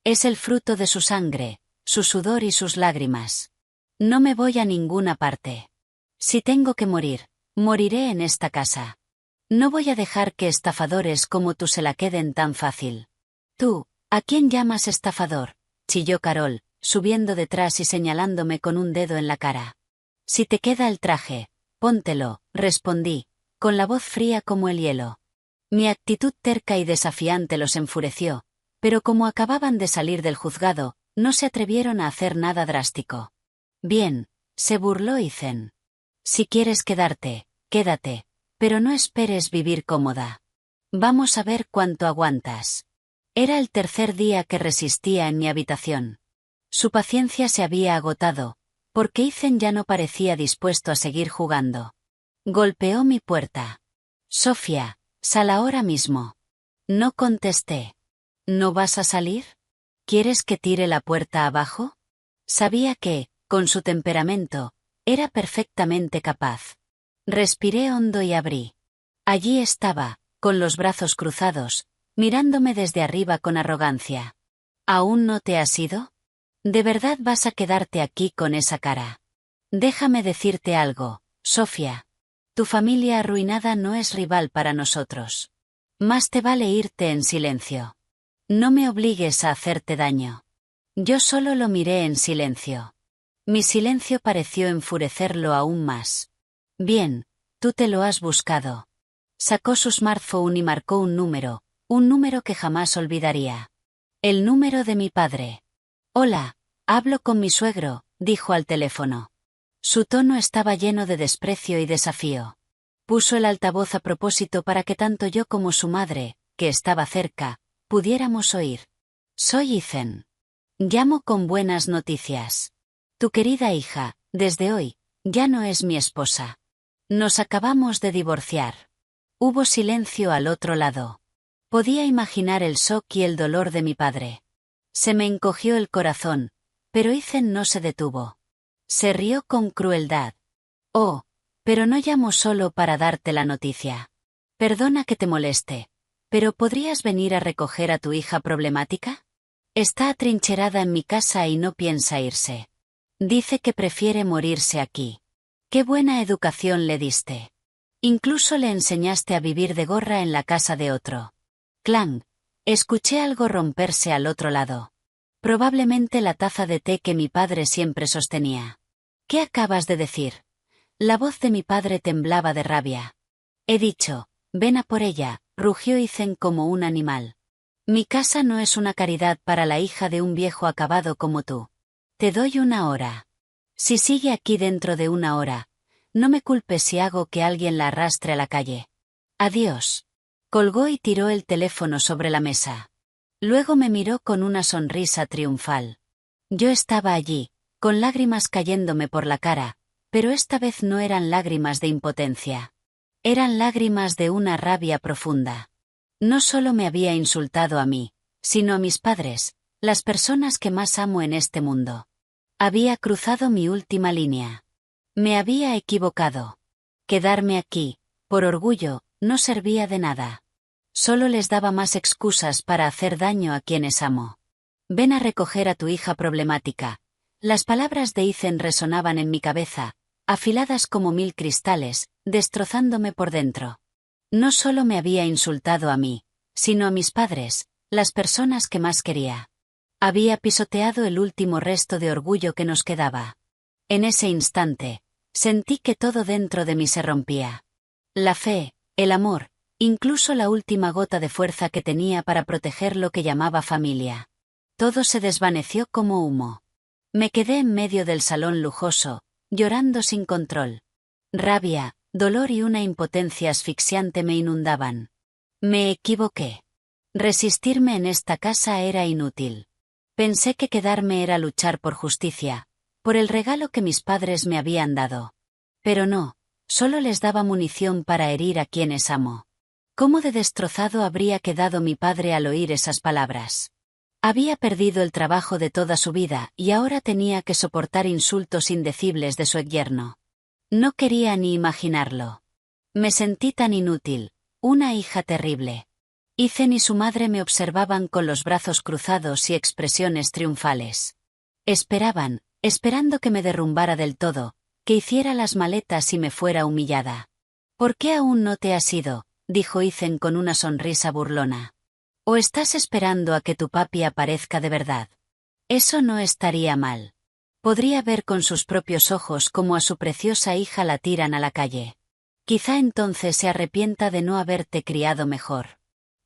Es el fruto de su sangre, su sudor y sus lágrimas. No me voy a ninguna parte. Si tengo que morir, moriré en esta casa. No voy a dejar que estafadores como tú se la queden tan fácil. Tú, ¿a quién llamas estafador?, chilló Carol, subiendo detrás y señalándome con un dedo en la cara. Si te queda el traje, póntelo, respondí, con la voz fría como el hielo. Mi actitud terca y desafiante los enfureció, pero como acababan de salir del juzgado, no se atrevieron a hacer nada drástico. Bien, se burló Ethan. Si quieres quedarte, Quédate, pero no esperes vivir cómoda. Vamos a ver cuánto aguantas. Era el tercer día que resistía en mi habitación. Su paciencia se había agotado, porque Ethan ya no parecía dispuesto a seguir jugando. Golpeó mi puerta. Sofía, sal ahora mismo. No contesté. ¿No vas a salir? ¿Quieres que tire la puerta abajo? Sabía que, con su temperamento, era perfectamente capaz. Respiré hondo y abrí. Allí estaba, con los brazos cruzados, mirándome desde arriba con arrogancia. ¿Aún no te has ido? ¿De verdad vas a quedarte aquí con esa cara? Déjame decirte algo, Sofía. Tu familia arruinada no es rival para nosotros. Más te vale irte en silencio. No me obligues a hacerte daño. Yo solo lo miré en silencio. Mi silencio pareció enfurecerlo aún más. Bien, tú te lo has buscado. Sacó su smartphone y marcó un número que jamás olvidaría. El número de mi padre. Hola, hablo con mi suegro, dijo al teléfono. Su tono estaba lleno de desprecio y desafío. Puso el altavoz a propósito para que tanto yo como su madre, que estaba cerca, pudiéramos oír. Soy Ethan. Llamo con buenas noticias. Tu querida hija, desde hoy, ya no es mi esposa. Nos acabamos de divorciar. Hubo silencio al otro lado. Podía imaginar el shock y el dolor de mi padre. Se me encogió el corazón, pero Ethan no se detuvo. Se rió con crueldad. Oh, pero no llamo solo para darte la noticia. Perdona que te moleste, pero ¿podrías venir a recoger a tu hija problemática? Está atrincherada en mi casa y no piensa irse. Dice que prefiere morirse aquí. Qué buena educación le diste. Incluso le enseñaste a vivir de gorra en la casa de otro. Clang. Escuché algo romperse al otro lado. Probablemente la taza de té que mi padre siempre sostenía. ¿Qué acabas de decir? La voz de mi padre temblaba de rabia. He dicho, ven a por ella, rugió Ethan como un animal. Mi casa no es una caridad para la hija de un viejo acabado como tú. Te doy 1 hora. Si sigue aquí dentro de 1 hora, no me culpes si hago que alguien la arrastre a la calle. Adiós. Colgó y tiró el teléfono sobre la mesa. Luego me miró con una sonrisa triunfal. Yo estaba allí, con lágrimas cayéndome por la cara, pero esta vez no eran lágrimas de impotencia. Eran lágrimas de una rabia profunda. No solo me había insultado a mí, sino a mis padres, las personas que más amo en este mundo. Había cruzado mi última línea. Me había equivocado. Quedarme aquí, por orgullo, no servía de nada. Solo les daba más excusas para hacer daño a quienes amo. Ven a recoger a tu hija problemática. Las palabras de Ethan resonaban en mi cabeza, afiladas como 1000 cristales, destrozándome por dentro. No solo me había insultado a mí, sino a mis padres, las personas que más quería. Había pisoteado el último resto de orgullo que nos quedaba. En ese instante, sentí que todo dentro de mí se rompía. La fe, el amor, incluso la última gota de fuerza que tenía para proteger lo que llamaba familia. Todo se desvaneció como humo. Me quedé en medio del salón lujoso, llorando sin control. Rabia, dolor y una impotencia asfixiante me inundaban. Me equivoqué. Resistirme en esta casa era inútil. Pensé que quedarme era luchar por justicia, por el regalo que mis padres me habían dado. Pero no, solo les daba munición para herir a quienes amo. ¿Cómo de destrozado habría quedado mi padre al oír esas palabras? Había perdido el trabajo de toda su vida y ahora tenía que soportar insultos indecibles de su exyerno. No quería ni imaginarlo. Me sentí tan inútil, una hija terrible. Ethan y su madre me observaban con los brazos cruzados y expresiones triunfales. Esperaban, esperando que me derrumbara del todo, que hiciera las maletas y me fuera humillada. ¿Por qué aún no te has ido?, dijo Ethan con una sonrisa burlona. ¿O estás esperando a que tu papi aparezca de verdad? Eso no estaría mal. Podría ver con sus propios ojos cómo a su preciosa hija la tiran a la calle. Quizá entonces se arrepienta de no haberte criado mejor.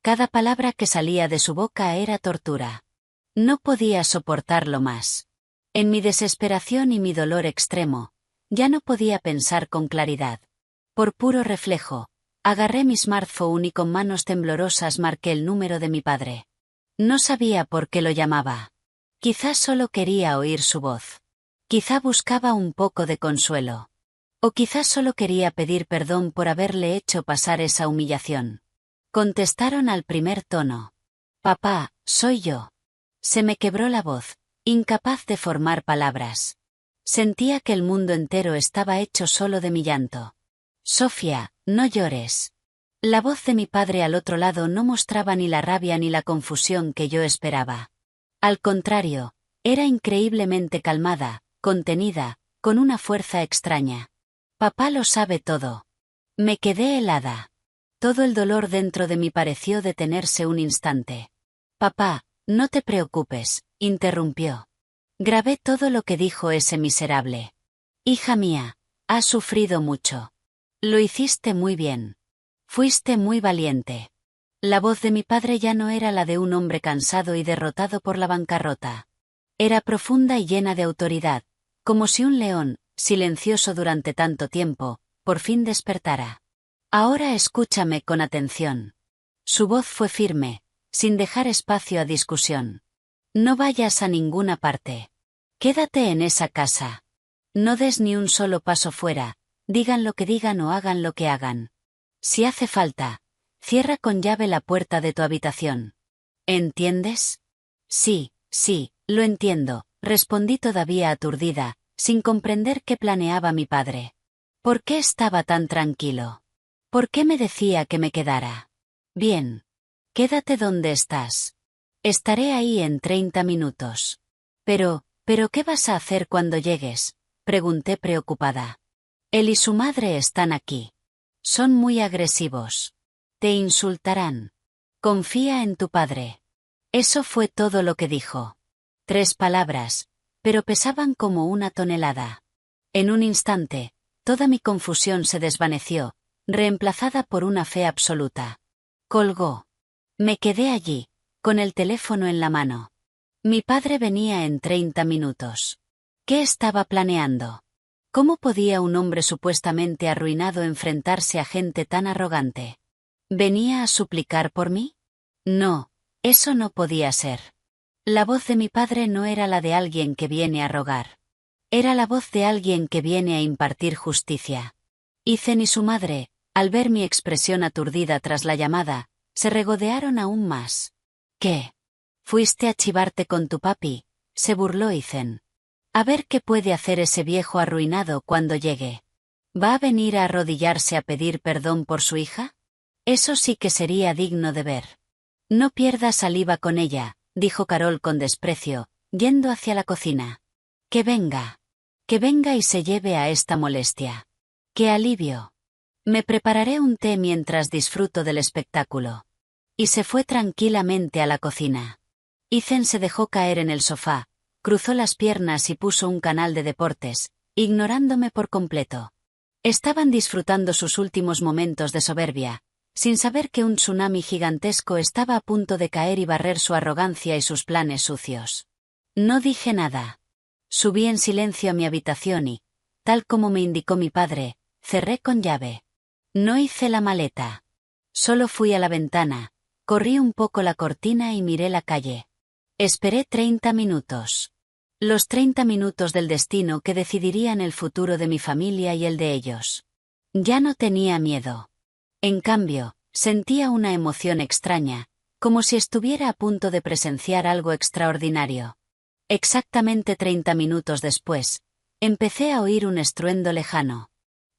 Cada palabra que salía de su boca era tortura. No podía soportarlo más. En mi desesperación y mi dolor extremo, ya no podía pensar con claridad. Por puro reflejo, agarré mi smartphone y con manos temblorosas marqué el número de mi padre. No sabía por qué lo llamaba. Quizás solo quería oír su voz. Quizá buscaba un poco de consuelo. O quizás solo quería pedir perdón por haberle hecho pasar esa humillación. Contestaron al primer tono. Papá, soy yo. Se me quebró la voz, incapaz de formar palabras. Sentía que el mundo entero estaba hecho solo de mi llanto. Sofía, no llores. La voz de mi padre al otro lado no mostraba ni la rabia ni la confusión que yo esperaba. Al contrario, era increíblemente calmada, contenida, con una fuerza extraña. Papá lo sabe todo. Me quedé helada. Todo el dolor dentro de mí pareció detenerse un instante. Papá, no te preocupes, interrumpió. Grabé todo lo que dijo ese miserable. Hija mía, has sufrido mucho. Lo hiciste muy bien. Fuiste muy valiente. La voz de mi padre ya no era la de un hombre cansado y derrotado por la bancarrota. Era profunda y llena de autoridad, como si un león, silencioso durante tanto tiempo, por fin despertara. Ahora escúchame con atención. Su voz fue firme, sin dejar espacio a discusión. No vayas a ninguna parte. Quédate en esa casa. No des ni un solo paso fuera, digan lo que digan o hagan lo que hagan. Si hace falta, cierra con llave la puerta de tu habitación. ¿Entiendes? Sí, lo entiendo, respondí todavía aturdida, sin comprender qué planeaba mi padre. ¿Por qué estaba tan tranquilo? ¿Por qué me decía que me quedara? Bien. Quédate donde estás. Estaré ahí en 30 minutos. Pero ¿qué vas a hacer cuando llegues? Pregunté preocupada. Él y su madre están aquí. Son muy agresivos. Te insultarán. Confía en tu padre. Eso fue todo lo que dijo. 3 palabras, pero pesaban como una tonelada. En un instante, toda mi confusión se desvaneció, reemplazada por una fe absoluta. Colgó. Me quedé allí, con el teléfono en la mano. Mi padre venía en 30 minutos. ¿Qué estaba planeando? ¿Cómo podía un hombre supuestamente arruinado enfrentarse a gente tan arrogante? ¿Venía a suplicar por mí? No, eso no podía ser. La voz de mi padre no era la de alguien que viene a rogar. Era la voz de alguien que viene a impartir justicia. Ethan y su madre, al ver mi expresión aturdida tras la llamada, se regodearon aún más. ¿Qué? ¿Fuiste a chivarte con tu papi? Se burló Ethan. A ver qué puede hacer ese viejo arruinado cuando llegue. ¿Va a venir a arrodillarse a pedir perdón por su hija? Eso sí que sería digno de ver. No pierdas saliva con ella, dijo Carol con desprecio, yendo hacia la cocina. Que venga. Que venga y se lleve a esta molestia. ¡Qué alivio! Me prepararé un té mientras disfruto del espectáculo. Y se fue tranquilamente a la cocina. Ethan se dejó caer en el sofá, cruzó las piernas y puso un canal de deportes, ignorándome por completo. Estaban disfrutando sus últimos momentos de soberbia, sin saber que un tsunami gigantesco estaba a punto de caer y barrer su arrogancia y sus planes sucios. No dije nada. Subí en silencio a mi habitación y, tal como me indicó mi padre, cerré con llave. No hice la maleta. Solo fui a la ventana, corrí un poco la cortina y miré la calle. Esperé 30 minutos. Los 30 minutos del destino que decidirían el futuro de mi familia y el de ellos. Ya no tenía miedo. En cambio, sentía una emoción extraña, como si estuviera a punto de presenciar algo extraordinario. Exactamente 30 minutos después, empecé a oír un estruendo lejano.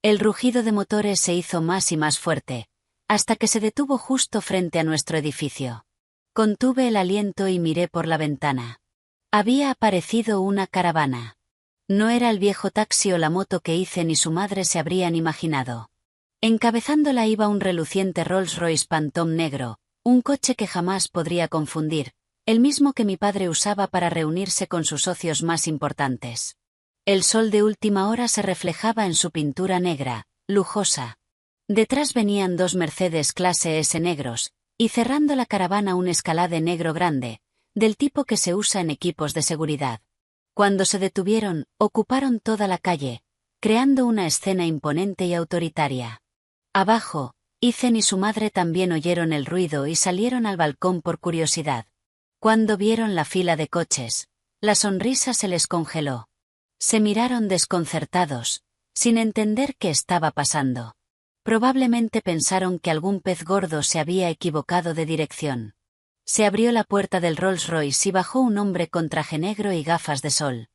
El rugido de motores se hizo más y más fuerte, hasta que se detuvo justo frente a nuestro edificio. Contuve el aliento y miré por la ventana. Había aparecido una caravana. No era el viejo taxi o la moto que Ethan y su madre se habrían imaginado. Encabezándola iba un reluciente Rolls-Royce Phantom negro, un coche que jamás podría confundir, el mismo que mi padre usaba para reunirse con sus socios más importantes. El sol de última hora se reflejaba en su pintura negra, lujosa. Detrás venían 2 Mercedes clase S negros, y cerrando la caravana un Escalade negro grande, del tipo que se usa en equipos de seguridad. Cuando se detuvieron, ocuparon toda la calle, creando una escena imponente y autoritaria. Abajo, Ethan y su madre también oyeron el ruido y salieron al balcón por curiosidad. Cuando vieron la fila de coches, la sonrisa se les congeló. Se miraron desconcertados, sin entender qué estaba pasando. Probablemente pensaron que algún pez gordo se había equivocado de dirección. Se abrió la puerta del Rolls Royce y bajó un hombre con traje negro y gafas de sol.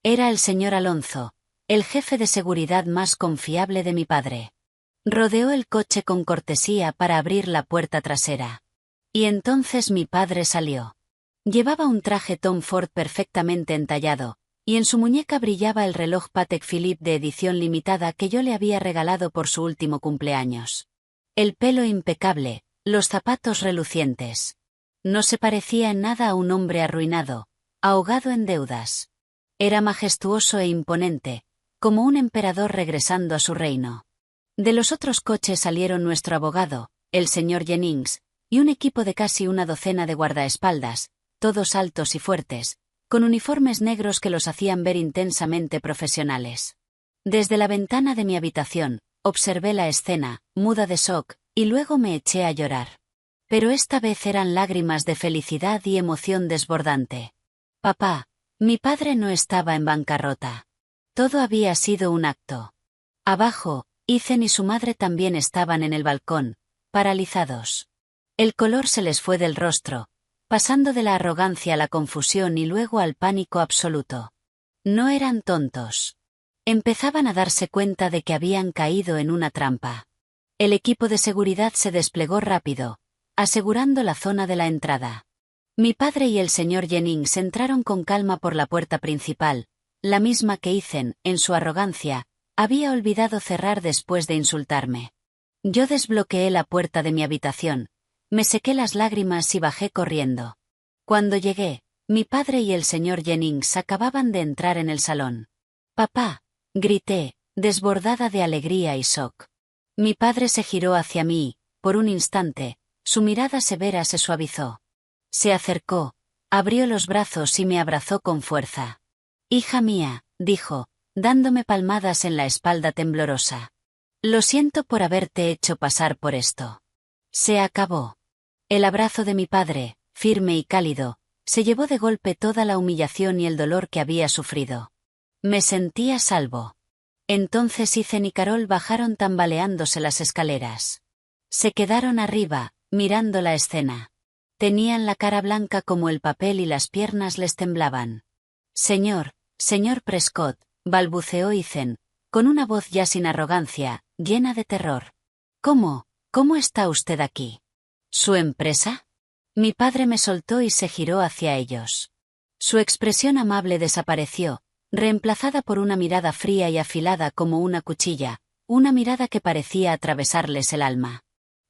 Era el señor Alonso, el jefe de seguridad más confiable de mi padre. Rodeó el coche con cortesía para abrir la puerta trasera. Y entonces mi padre salió. Llevaba un traje Tom Ford perfectamente entallado, y en su muñeca brillaba el reloj Patek Philippe de edición limitada que yo le había regalado por su último cumpleaños. El pelo impecable, los zapatos relucientes. No se parecía en nada a un hombre arruinado, ahogado en deudas. Era majestuoso e imponente, como un emperador regresando a su reino. De los otros coches salieron nuestro abogado, el señor Jennings, y un equipo de casi una docena de guardaespaldas, todos altos y fuertes, con uniformes negros que los hacían ver intensamente profesionales. Desde la ventana de mi habitación, observé la escena, muda de shock, y luego me eché a llorar. Pero esta vez eran lágrimas de felicidad y emoción desbordante. Papá, mi padre no estaba en bancarrota. Todo había sido un acto. Abajo, Ethan y su madre también estaban en el balcón, paralizados. El color se les fue del rostro, pasando de la arrogancia a la confusión y luego al pánico absoluto. No eran tontos. Empezaban a darse cuenta de que habían caído en una trampa. El equipo de seguridad se desplegó rápido, asegurando la zona de la entrada. Mi padre y el señor Jennings entraron con calma por la puerta principal, la misma que Ethan, en su arrogancia, había olvidado cerrar después de insultarme. Yo desbloqueé la puerta de mi habitación, me sequé las lágrimas y bajé corriendo. Cuando llegué, mi padre y el señor Jennings acababan de entrar en el salón. «Papá», grité, desbordada de alegría y shock. Mi padre se giró hacia mí, por un instante, su mirada severa se suavizó. Se acercó, abrió los brazos y me abrazó con fuerza. «Hija mía», dijo, dándome palmadas en la espalda temblorosa. «Lo siento por haberte hecho pasar por esto. Se acabó». El abrazo de mi padre, firme y cálido, se llevó de golpe toda la humillación y el dolor que había sufrido. Me sentí a salvo. Entonces Ethan y Carol bajaron tambaleándose las escaleras. Se quedaron arriba, mirando la escena. Tenían la cara blanca como el papel y las piernas les temblaban. Señor Prescott», balbuceó Ethan, con una voz ya sin arrogancia, llena de terror. ¿Cómo está usted aquí? ¿Su empresa? Mi padre me soltó y se giró hacia ellos. Su expresión amable desapareció, reemplazada por una mirada fría y afilada como una cuchilla, una mirada que parecía atravesarles el alma.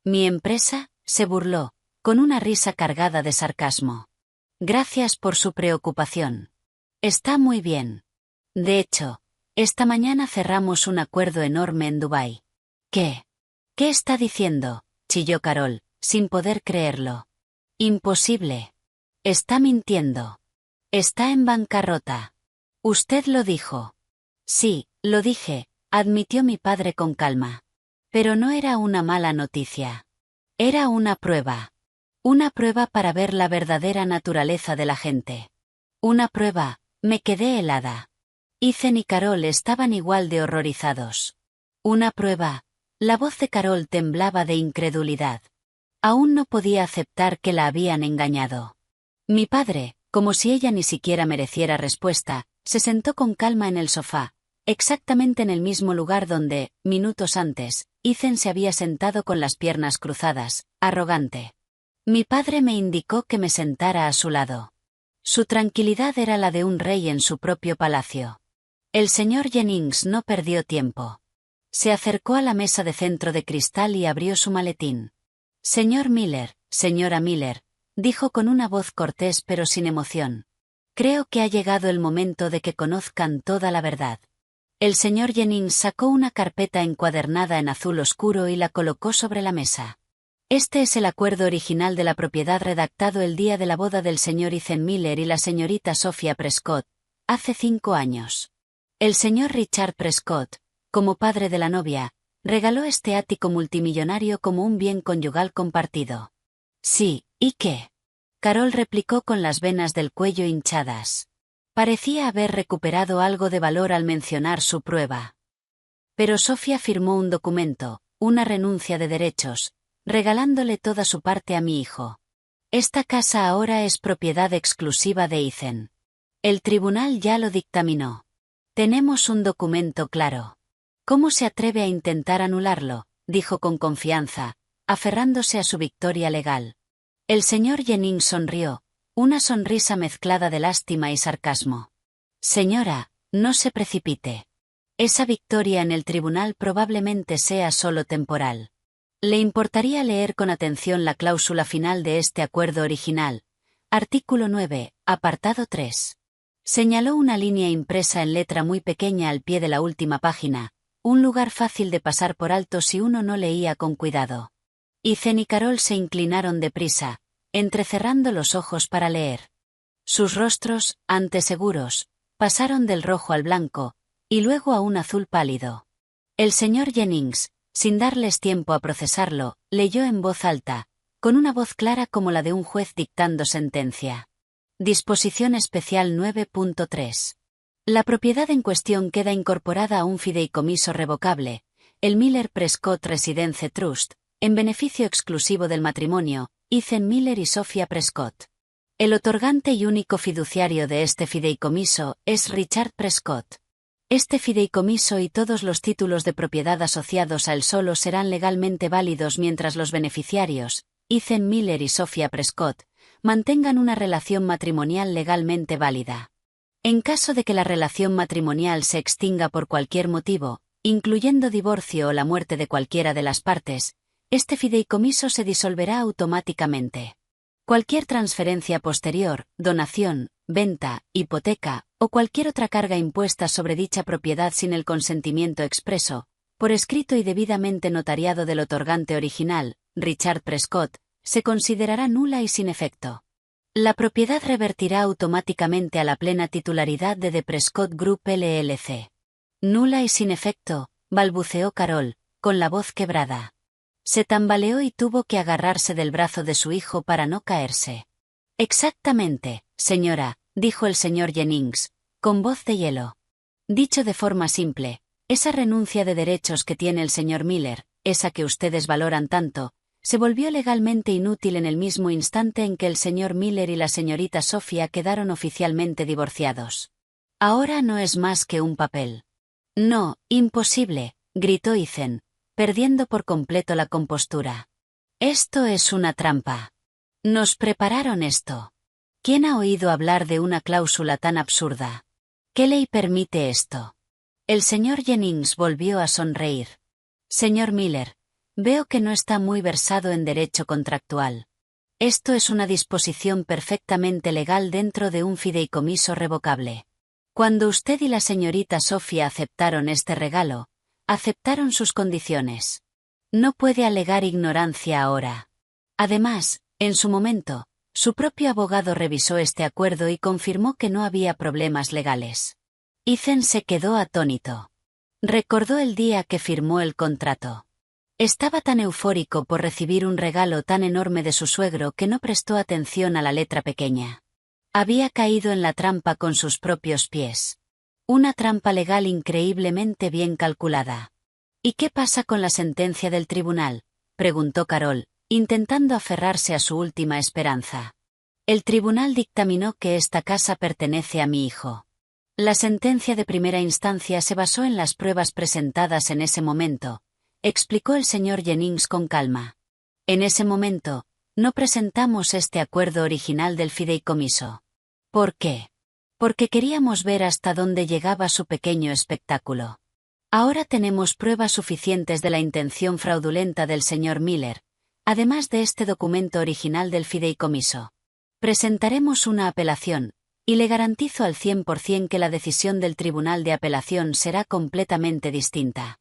«¿Mi empresa?», se burló, con una risa cargada de sarcasmo. «Gracias por su preocupación. Está muy bien. De hecho, esta mañana cerramos un acuerdo enorme en Dubái». «¿Qué está diciendo?», chilló Carol, sin poder creerlo. «Imposible. Está mintiendo. Está en bancarrota». «Usted lo dijo». «Sí, lo dije», admitió mi padre con calma. «Pero no era una mala noticia. Era una prueba. Una prueba para ver la verdadera naturaleza de la gente. Una prueba». Me quedé helada. Ethan y Carol estaban igual de horrorizados. «Una prueba». La voz de Carol temblaba de incredulidad. Aún no podía aceptar que la habían engañado. Mi padre, como si ella ni siquiera mereciera respuesta, se sentó con calma en el sofá, exactamente en el mismo lugar donde, minutos antes, Ethan se había sentado con las piernas cruzadas, arrogante. Mi padre me indicó que me sentara a su lado. Su tranquilidad era la de un rey en su propio palacio. El señor Jennings no perdió tiempo. Se acercó a la mesa de centro de cristal y abrió su maletín. «Señor Miller, señora Miller», dijo con una voz cortés pero sin emoción. «Creo que ha llegado el momento de que conozcan toda la verdad». El señor Jennings sacó una carpeta encuadernada en azul oscuro y la colocó sobre la mesa. «Este es el acuerdo original de la propiedad redactado el día de la boda del señor Ethan Miller y la señorita Sophia Prescott, hace 5 años. El señor Richard Prescott, como padre de la novia, regaló este ático multimillonario como un bien conyugal compartido. Sí, ¿y qué? Carol replicó con las venas del cuello hinchadas. Parecía haber recuperado algo de valor al mencionar su prueba. Pero Sofía firmó un documento, una renuncia de derechos, regalándole toda su parte a mi hijo. Esta casa ahora es propiedad exclusiva de Ethan. El tribunal ya lo dictaminó. Tenemos un documento claro. ¿Cómo se atreve a intentar anularlo?, dijo con confianza, aferrándose a su victoria legal. El señor Jennings sonrió, una sonrisa mezclada de lástima y sarcasmo. Señora, no se precipite. Esa victoria en el tribunal probablemente sea solo temporal. ¿Le importaría leer con atención la cláusula final de este acuerdo original? Artículo 9, apartado 3. Señaló una línea impresa en letra muy pequeña al pie de la última página, un lugar fácil de pasar por alto si uno no leía con cuidado. Ethan y Carol se inclinaron deprisa, entrecerrando los ojos para leer. Sus rostros, antes seguros, pasaron del rojo al blanco, y luego a un azul pálido. El señor Jennings, sin darles tiempo a procesarlo, leyó en voz alta, con una voz clara como la de un juez dictando sentencia. Disposición especial 9.3. La propiedad en cuestión queda incorporada a un fideicomiso revocable, el Miller Prescott Residence Trust, en beneficio exclusivo del matrimonio, Ethan Miller y Sophia Prescott. El otorgante y único fiduciario de este fideicomiso es Richard Prescott. Este fideicomiso y todos los títulos de propiedad asociados a él solo serán legalmente válidos mientras los beneficiarios, Ethan Miller y Sophia Prescott, mantengan una relación matrimonial legalmente válida. En caso de que la relación matrimonial se extinga por cualquier motivo, incluyendo divorcio o la muerte de cualquiera de las partes, este fideicomiso se disolverá automáticamente. Cualquier transferencia posterior, donación, venta, hipoteca, o cualquier otra carga impuesta sobre dicha propiedad sin el consentimiento expreso, por escrito y debidamente notariado del otorgante original, Richard Prescott, se considerará nula y sin efecto. La propiedad revertirá automáticamente a la plena titularidad de The Prescott Group LLC. Nula y sin efecto, balbuceó Carol, con la voz quebrada. Se tambaleó y tuvo que agarrarse del brazo de su hijo para no caerse. Exactamente, señora, dijo el señor Jennings, con voz de hielo. Dicho de forma simple, esa renuncia de derechos que tiene el señor Miller, esa que ustedes valoran tanto, se volvió legalmente inútil en el mismo instante en que el señor Miller y la señorita Sophia quedaron oficialmente divorciados. Ahora no es más que un papel. No, imposible, gritó Ethan, perdiendo por completo la compostura. Esto es una trampa. Nos prepararon esto. ¿Quién ha oído hablar de una cláusula tan absurda? ¿Qué ley permite esto? El señor Jennings volvió a sonreír. Señor Miller, veo que no está muy versado en derecho contractual. Esto es una disposición perfectamente legal dentro de un fideicomiso revocable. Cuando usted y la señorita Sophia aceptaron este regalo, aceptaron sus condiciones. No puede alegar ignorancia ahora. Además, en su momento, su propio abogado revisó este acuerdo y confirmó que no había problemas legales. Ethan se quedó atónito. Recordó el día que firmó el contrato. Estaba tan eufórico por recibir un regalo tan enorme de su suegro que no prestó atención a la letra pequeña. Había caído en la trampa con sus propios pies. Una trampa legal increíblemente bien calculada. ¿Y qué pasa con la sentencia del tribunal?, preguntó Carol, intentando aferrarse a su última esperanza. El tribunal dictaminó que esta casa pertenece a mi hijo. La sentencia de primera instancia se basó en las pruebas presentadas en ese momento, explicó el señor Jennings con calma. En ese momento, no presentamos este acuerdo original del fideicomiso. ¿Por qué? Porque queríamos ver hasta dónde llegaba su pequeño espectáculo. Ahora tenemos pruebas suficientes de la intención fraudulenta del señor Miller, además de este documento original del fideicomiso. Presentaremos una apelación, y le garantizo al 100% que la decisión del tribunal de apelación será completamente distinta.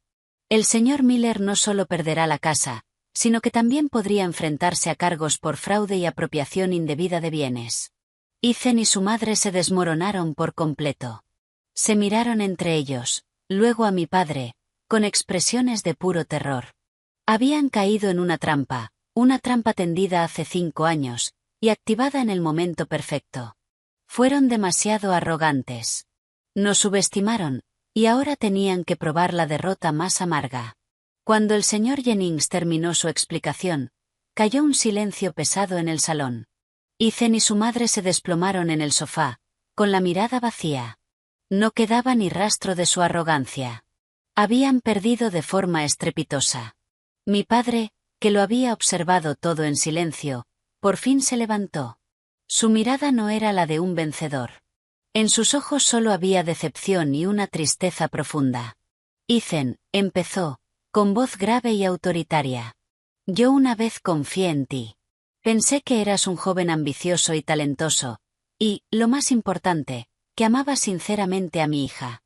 El señor Miller no solo perderá la casa, sino que también podría enfrentarse a cargos por fraude y apropiación indebida de bienes. Ethan y su madre se desmoronaron por completo. Se miraron entre ellos, luego a mi padre, con expresiones de puro terror. Habían caído en una trampa tendida hace 5 años, y activada en el momento perfecto. Fueron demasiado arrogantes. Nos subestimaron, y ahora tenían que probar la derrota más amarga. Cuando el señor Jennings terminó su explicación, cayó un silencio pesado en el salón. Ethan y su madre se desplomaron en el sofá, con la mirada vacía. No quedaba ni rastro de su arrogancia. Habían perdido de forma estrepitosa. Mi padre, que lo había observado todo en silencio, por fin se levantó. Su mirada no era la de un vencedor. En sus ojos solo había decepción y una tristeza profunda. Ethan, empezó, con voz grave y autoritaria. Yo una vez confié en ti. Pensé que eras un joven ambicioso y talentoso, y, lo más importante, que amabas sinceramente a mi hija.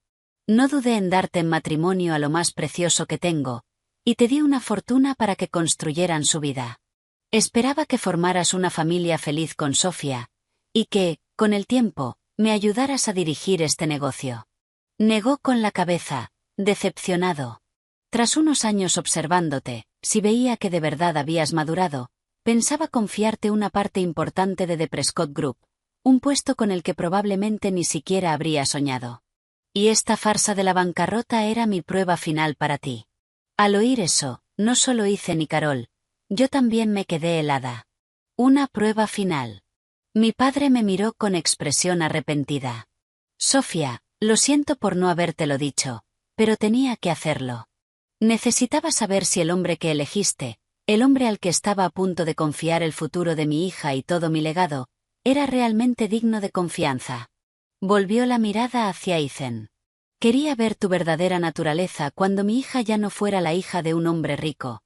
No dudé en darte en matrimonio a lo más precioso que tengo, y te di una fortuna para que construyeran su vida. Esperaba que formaras una familia feliz con Sofía, y que, con el tiempo, me ayudaras a dirigir este negocio. Negó con la cabeza, decepcionado. Tras unos años observándote, si veía que de verdad habías madurado, pensaba confiarte una parte importante de The Prescott Group, un puesto con el que probablemente ni siquiera habría soñado. Y esta farsa de la bancarrota era mi prueba final para ti. Al oír eso, no solo Ethan y Carol, yo también me quedé helada. Una prueba final. Mi padre me miró con expresión arrepentida. Sofía, lo siento por no habértelo dicho, pero tenía que hacerlo. Necesitaba saber si el hombre que elegiste, el hombre al que estaba a punto de confiar el futuro de mi hija y todo mi legado, era realmente digno de confianza. Volvió la mirada hacia Ethan. Quería ver tu verdadera naturaleza cuando mi hija ya no fuera la hija de un hombre rico.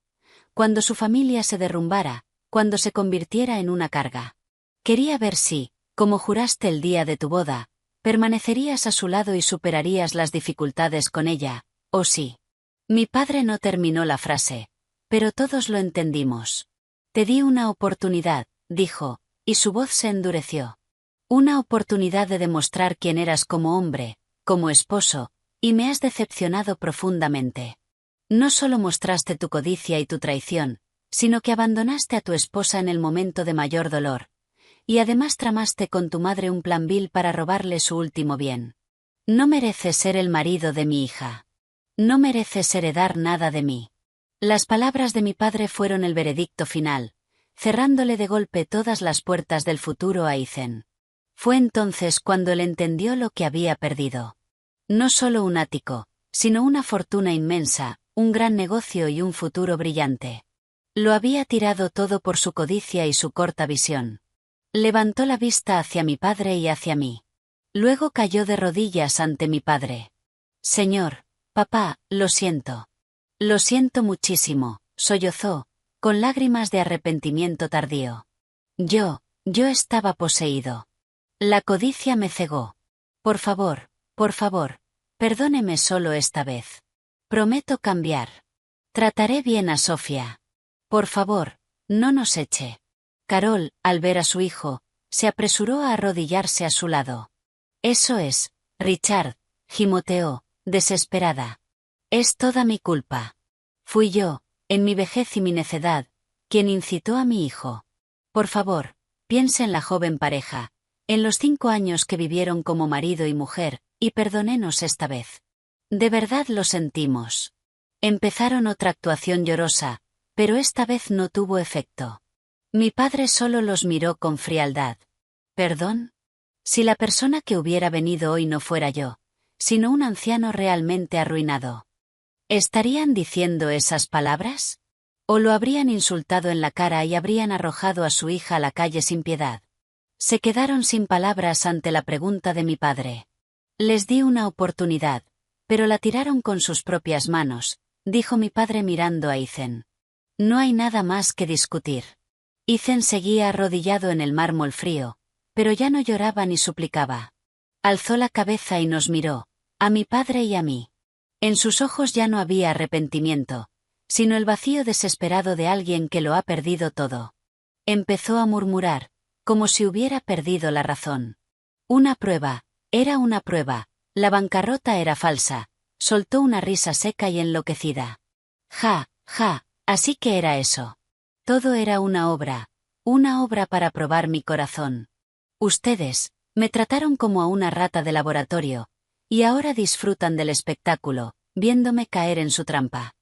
Cuando su familia se derrumbara, cuando se convirtiera en una carga. Quería ver si, como juraste el día de tu boda, permanecerías a su lado y superarías las dificultades con ella, o sí. Mi padre no terminó la frase, pero todos lo entendimos. Te di una oportunidad, dijo, y su voz se endureció. Una oportunidad de demostrar quién eras como hombre, como esposo, y me has decepcionado profundamente. No solo mostraste tu codicia y tu traición, sino que abandonaste a tu esposa en el momento de mayor dolor, y además tramaste con tu madre un plan vil para robarle su último bien. No mereces ser el marido de mi hija. No mereces heredar nada de mí. Las palabras de mi padre fueron el veredicto final, cerrándole de golpe todas las puertas del futuro a Ethan. Fue entonces cuando él entendió lo que había perdido. No solo un ático, sino una fortuna inmensa, un gran negocio y un futuro brillante. Lo había tirado todo por su codicia y su corta visión. Levantó la vista hacia mi padre y hacia mí. Luego cayó de rodillas ante mi padre. Señor, papá, lo siento. Lo siento muchísimo, sollozó, con lágrimas de arrepentimiento tardío. Yo estaba poseído. La codicia me cegó. Por favor, perdóneme solo esta vez. Prometo cambiar. Trataré bien a Sofía. Por favor, no nos eche. Carol, al ver a su hijo, se apresuró a arrodillarse a su lado. Eso es, Richard, gimoteó, desesperada. Es toda mi culpa. Fui yo, en mi vejez y mi necedad, quien incitó a mi hijo. Por favor, piense en la joven pareja, en los 5 años que vivieron como marido y mujer, y perdónenos esta vez. De verdad lo sentimos. Empezaron otra actuación llorosa, pero esta vez no tuvo efecto. Mi padre solo los miró con frialdad. ¿Perdón? Si la persona que hubiera venido hoy no fuera yo, sino un anciano realmente arruinado. ¿Estarían diciendo esas palabras? ¿O lo habrían insultado en la cara y habrían arrojado a su hija a la calle sin piedad? Se quedaron sin palabras ante la pregunta de mi padre. Les di una oportunidad, pero la tiraron con sus propias manos, dijo mi padre mirando a Ethan. No hay nada más que discutir. Ethan seguía arrodillado en el mármol frío, pero ya no lloraba ni suplicaba. Alzó la cabeza y nos miró, a mi padre y a mí. En sus ojos ya no había arrepentimiento, sino el vacío desesperado de alguien que lo ha perdido todo. Empezó a murmurar, como si hubiera perdido la razón. Una prueba, era una prueba, la bancarrota era falsa, Soltó una risa seca y enloquecida. Ja, ja, así que era eso. Todo era una obra para probar mi corazón. Ustedes me trataron como a una rata de laboratorio, y ahora disfrutan del espectáculo, viéndome caer en su trampa.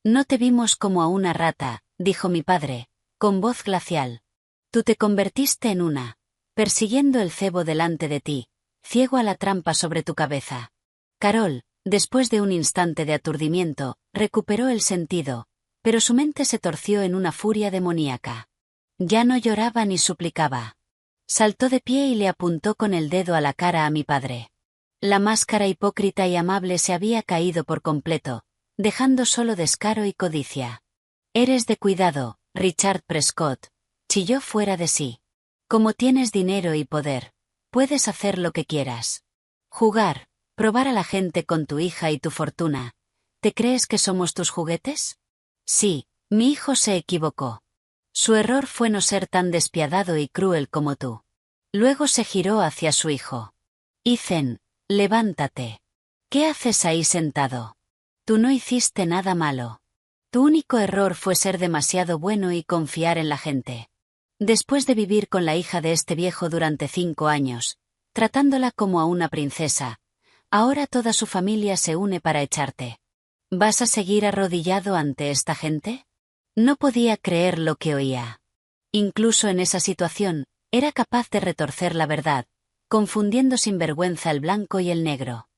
No te vimos como a una rata, dijo mi padre, con voz glacial. Tú te convertiste en una, persiguiendo el cebo delante de ti, ciego a la trampa sobre tu cabeza. Carol, después de un instante de aturdimiento, recuperó el sentido, pero su mente se torció en una furia demoníaca. Ya no lloraba ni suplicaba. Saltó de pie y le apuntó con el dedo a la cara a mi padre. La máscara hipócrita y amable se había caído por completo, dejando solo descaro y codicia. Eres de cuidado, Richard Prescott, chilló fuera de sí. Como tienes dinero y poder, puedes hacer lo que quieras. Jugar, probar a la gente con tu hija y tu fortuna. ¿Te crees que somos tus juguetes? Sí, mi hijo se equivocó. Su error fue no ser tan despiadado y cruel como tú. Luego se giró hacia su hijo. Ethan, levántate. ¿Qué haces ahí sentado? Tú no hiciste nada malo. Tu único error fue ser demasiado bueno y confiar en la gente. Después de vivir con la hija de este viejo durante 5 años, tratándola como a una princesa, ahora toda su familia se une para echarte. ¿Vas a seguir arrodillado ante esta gente? No podía creer lo que oía. Incluso en esa situación, era capaz de retorcer la verdad, confundiendo sin vergüenza el blanco y el negro.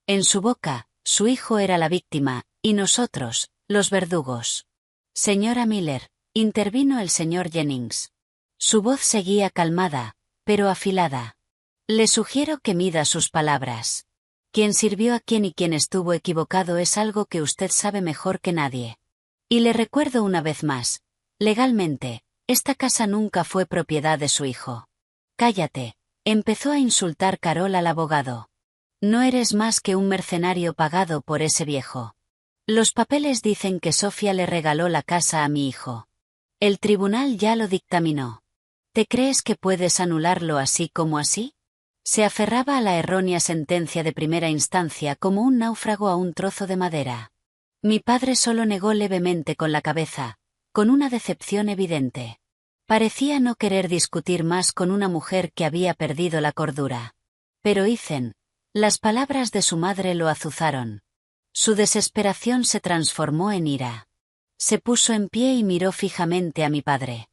En su boca, su hijo era la víctima, y nosotros, los verdugos. Señora Miller, intervino el señor Jennings. Su voz seguía calmada, pero afilada. Le sugiero que mida sus palabras. Quién sirvió a quién y quién estuvo equivocado es algo que usted sabe mejor que nadie. Y le recuerdo una vez más, legalmente, esta casa nunca fue propiedad de su hijo. Cállate, empezó a insultar Carol al abogado. No eres más que un mercenario pagado por ese viejo. Los papeles dicen que Sofía le regaló la casa a mi hijo. El tribunal ya lo dictaminó. ¿Te crees que puedes anularlo así como así? Se aferraba a la errónea sentencia de primera instancia como un náufrago a un trozo de madera. Mi padre solo negó levemente con la cabeza, con una decepción evidente. Parecía no querer discutir más con una mujer que había perdido la cordura. Pero Ethan, las palabras de su madre lo azuzaron. Su desesperación se transformó en ira. Se puso en pie y miró fijamente a mi padre.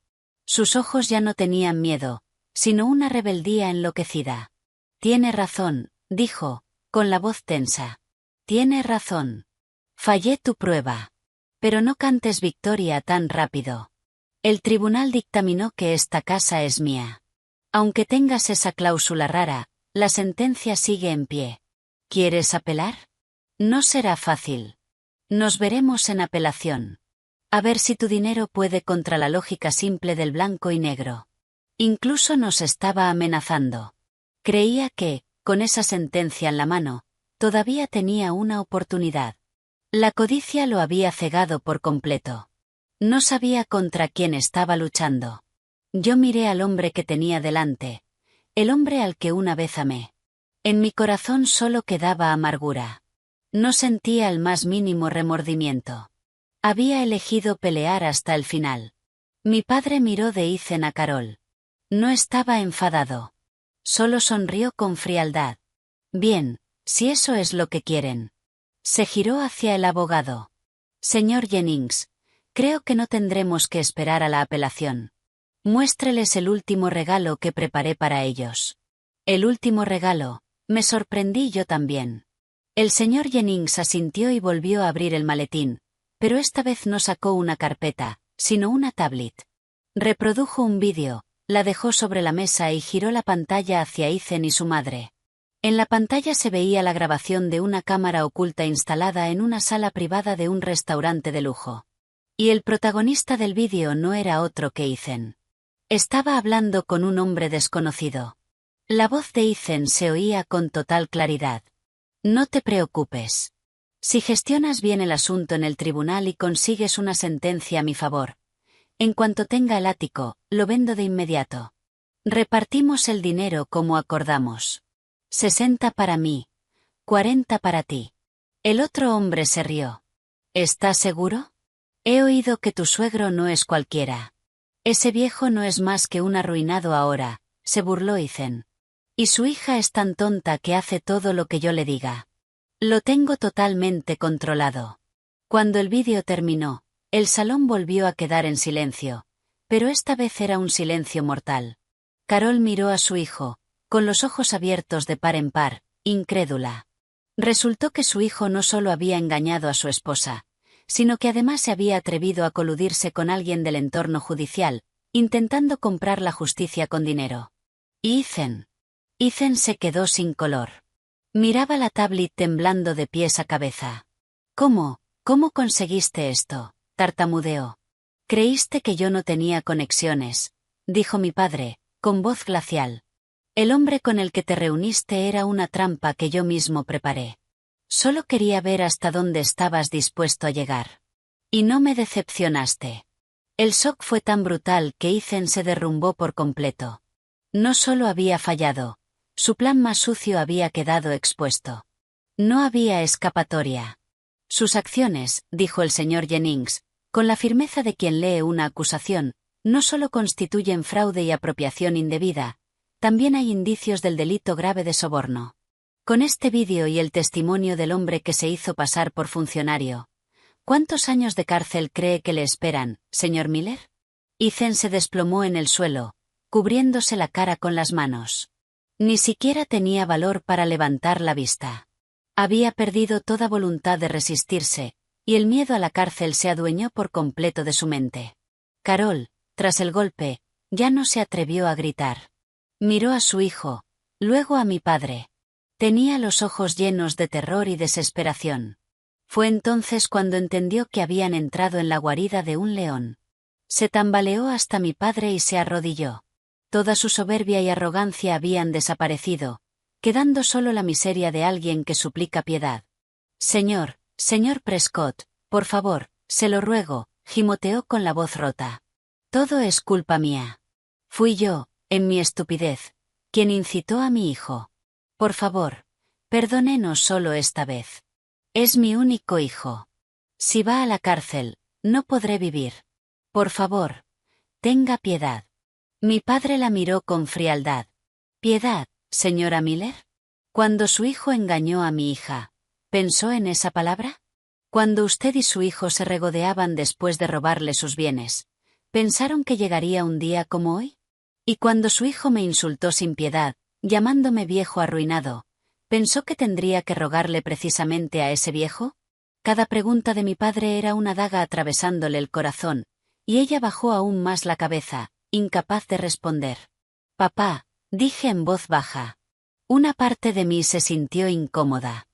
Sus ojos ya no tenían miedo, sino una rebeldía enloquecida. Tiene razón, dijo, con la voz tensa. Tiene razón. Fallé tu prueba. Pero no cantes victoria tan rápido. El tribunal dictaminó que esta casa es mía. Aunque tengas esa cláusula rara, la sentencia sigue en pie. ¿Quieres apelar? No será fácil. Nos veremos en apelación. A ver si tu dinero puede contra la lógica simple del blanco y negro. Incluso nos estaba amenazando. Creía que, con esa sentencia en la mano, todavía tenía una oportunidad. La codicia lo había cegado por completo. No sabía contra quién estaba luchando. Yo miré al hombre que tenía delante, el hombre al que una vez amé. En mi corazón solo quedaba amargura. No sentía el más mínimo remordimiento. Había elegido pelear hasta el final. Mi padre miró de Ethan a Carol. No estaba enfadado. Solo sonrió con frialdad. Bien, si eso es lo que quieren. Se giró hacia el abogado. Señor Jennings, creo que no tendremos que esperar a la apelación. Muéstreles el último regalo que preparé para ellos. El último regalo, me sorprendí yo también. El señor Jennings asintió y volvió a abrir el maletín, pero esta vez no sacó una carpeta, sino una tablet. Reprodujo un vídeo, la dejó sobre la mesa y giró la pantalla hacia Ethan y su madre. En la pantalla se veía la grabación de una cámara oculta instalada en una sala privada de un restaurante de lujo. Y el protagonista del vídeo no era otro que Ethan. Estaba hablando con un hombre desconocido. La voz de Ethan se oía con total claridad. No te preocupes. Si gestionas bien el asunto en el tribunal y consigues una sentencia a mi favor, en cuanto tenga el ático, lo vendo de inmediato. Repartimos el dinero como acordamos. 60 para mí, 40 para ti. El otro hombre se rió. ¿Estás seguro? He oído que tu suegro no es cualquiera. Ese viejo no es más que un arruinado ahora, se burló Ethan. Y su hija es tan tonta que hace todo lo que yo le diga. Lo tengo totalmente controlado. Cuando el vídeo terminó, el salón volvió a quedar en silencio, pero esta vez era un silencio mortal. Carol miró a su hijo, con los ojos abiertos de par en par, incrédula. Resultó que su hijo no solo había engañado a su esposa, sino que además se había atrevido a coludirse con alguien del entorno judicial, intentando comprar la justicia con dinero. ¿Y Ethan? Ethan se quedó sin color. Miraba la tablet temblando de pies a cabeza. ¿Cómo conseguiste esto?, tartamudeó. Creíste que yo no tenía conexiones, dijo mi padre, con voz glacial. El hombre con el que te reuniste era una trampa que yo mismo preparé. Solo quería ver hasta dónde estabas dispuesto a llegar. Y no me decepcionaste. El shock fue tan brutal que Ethan se derrumbó por completo. No solo había fallado, su plan más sucio había quedado expuesto. No había escapatoria. Sus acciones, dijo el señor Jennings, con la firmeza de quien lee una acusación, no solo constituyen fraude y apropiación indebida, también hay indicios del delito grave de soborno. Con este vídeo y el testimonio del hombre que se hizo pasar por funcionario, ¿cuántos años de cárcel cree que le esperan, señor Miller? Ethan se desplomó en el suelo, cubriéndose la cara con las manos. Ni siquiera tenía valor para levantar la vista. Había perdido toda voluntad de resistirse, y el miedo a la cárcel se adueñó por completo de su mente. Carol, tras el golpe, ya no se atrevió a gritar. Miró a su hijo, luego a mi padre. Tenía los ojos llenos de terror y desesperación. Fue entonces cuando entendió que habían entrado en la guarida de un león. Se tambaleó hasta mi padre y se arrodilló. Toda su soberbia y arrogancia habían desaparecido, quedando solo la miseria de alguien que suplica piedad. Señor Prescott, por favor, se lo ruego, gimoteó con la voz rota. Todo es culpa mía. Fui yo, en mi estupidez, quien incitó a mi hijo. Por favor, perdónenos solo esta vez. Es mi único hijo. Si va a la cárcel, no podré vivir. Por favor, tenga piedad. Mi padre la miró con frialdad. ¿Piedad, señora Miller? Cuando su hijo engañó a mi hija, ¿pensó en esa palabra? Cuando usted y su hijo se regodeaban después de robarle sus bienes, ¿pensaron que llegaría un día como hoy? Y cuando su hijo me insultó sin piedad, llamándome viejo arruinado, ¿pensó que tendría que rogarle precisamente a ese viejo? Cada pregunta de mi padre era una daga atravesándole el corazón, y ella bajó aún más la cabeza, incapaz de responder. Papá, dije en voz baja. Una parte de mí se sintió incómoda.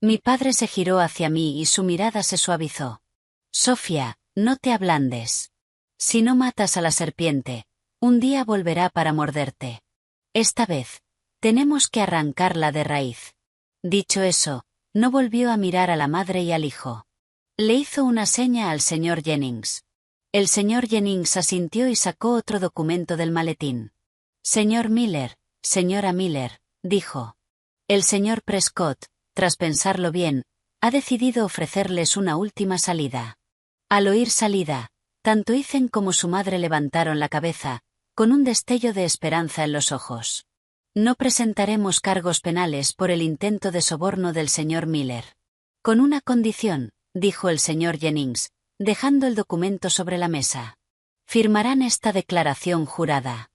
Mi padre se giró hacia mí y su mirada se suavizó. Sofía, no te ablandes. Si no matas a la serpiente, un día volverá para morderte. Esta vez, tenemos que arrancarla de raíz. Dicho eso, no volvió a mirar a la madre y al hijo. Le hizo una seña al señor Jennings. El señor Jennings asintió y sacó otro documento del maletín. Señor Miller, señora Miller, dijo. El señor Prescott, tras pensarlo bien, ha decidido ofrecerles una última salida. Al oír salida, tanto Ethan como su madre levantaron la cabeza, con un destello de esperanza en los ojos. No presentaremos cargos penales por el intento de soborno del señor Miller. Con una condición, dijo el señor Jennings, dejando el documento sobre la mesa. Firmarán esta declaración jurada.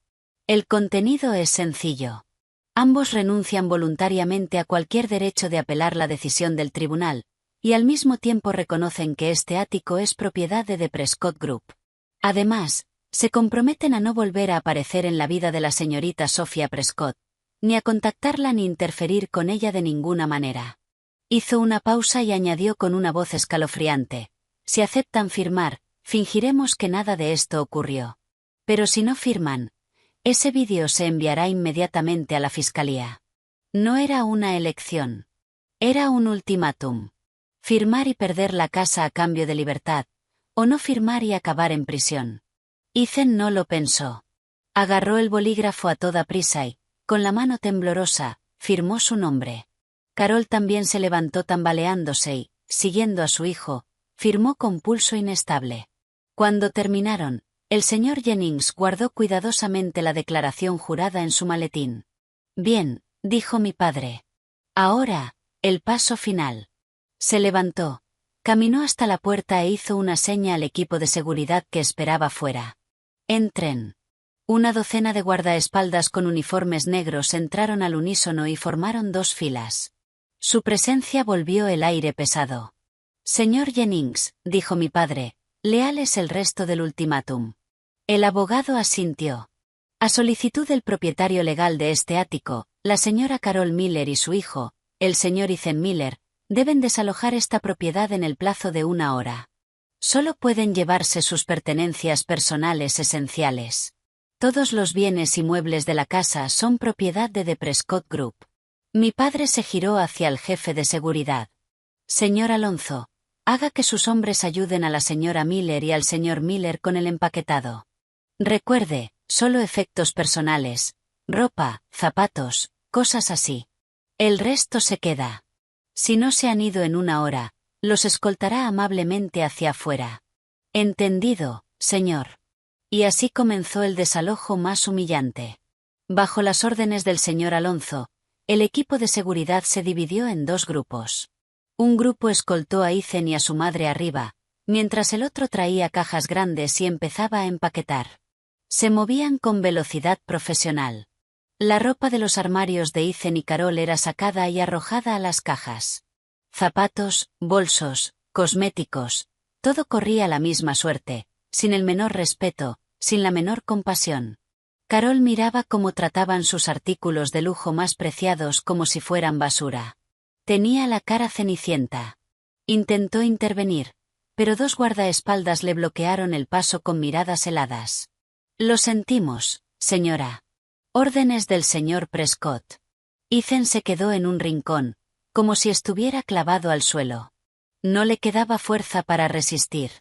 El contenido es sencillo. Ambos renuncian voluntariamente a cualquier derecho de apelar la decisión del tribunal, y al mismo tiempo reconocen que este ático es propiedad de The Prescott Group. Además, se comprometen a no volver a aparecer en la vida de la señorita Sophia Prescott, ni a contactarla ni interferir con ella de ninguna manera. Hizo una pausa y añadió con una voz escalofriante. Si aceptan firmar, fingiremos que nada de esto ocurrió. Pero si no firman, ese vídeo se enviará inmediatamente a la fiscalía. No era una elección. Era un ultimátum. Firmar y perder la casa a cambio de libertad, o no firmar y acabar en prisión. Ethan no lo pensó. Agarró el bolígrafo a toda prisa y, con la mano temblorosa, firmó su nombre. Carol también se levantó tambaleándose y, siguiendo a su hijo, firmó con pulso inestable. Cuando terminaron, el señor Jennings guardó cuidadosamente la declaración jurada en su maletín. Bien, dijo mi padre. Ahora, el paso final. Se levantó, caminó hasta la puerta e hizo una seña al equipo de seguridad que esperaba fuera. Entren. Una docena de guardaespaldas con uniformes negros entraron al unísono y formaron dos filas. Su presencia volvió el aire pesado. Señor Jennings, dijo mi padre, léales el resto del ultimátum. El abogado asintió. A solicitud del propietario legal de este ático, la señora Carol Miller y su hijo, el señor Ethan Miller, deben desalojar esta propiedad en el plazo de 1 hora. Solo pueden llevarse sus pertenencias personales esenciales. Todos los bienes y muebles de la casa son propiedad de The Prescott Group. Mi padre se giró hacia el jefe de seguridad. Señor Alonso, haga que sus hombres ayuden a la señora Miller y al señor Miller con el empaquetado. Recuerde, solo efectos personales, ropa, zapatos, cosas así. El resto se queda. Si no se han ido en 1 hora, los escoltará amablemente hacia afuera. Entendido, señor. Y así comenzó el desalojo más humillante. Bajo las órdenes del señor Alonso, el equipo de seguridad se dividió en 2 grupos. Un grupo escoltó a Ethan y a su madre arriba, mientras el otro traía cajas grandes y empezaba a empaquetar. Se movían con velocidad profesional. La ropa de los armarios de Ethan y Carol era sacada y arrojada a las cajas. Zapatos, bolsos, cosméticos, todo corría la misma suerte, sin el menor respeto, sin la menor compasión. Carol miraba cómo trataban sus artículos de lujo más preciados como si fueran basura. Tenía la cara cenicienta. Intentó intervenir, pero 2 guardaespaldas le bloquearon el paso con miradas heladas. Lo sentimos, señora. Órdenes del señor Prescott. Ethan se quedó en un rincón, como si estuviera clavado al suelo. No le quedaba fuerza para resistir.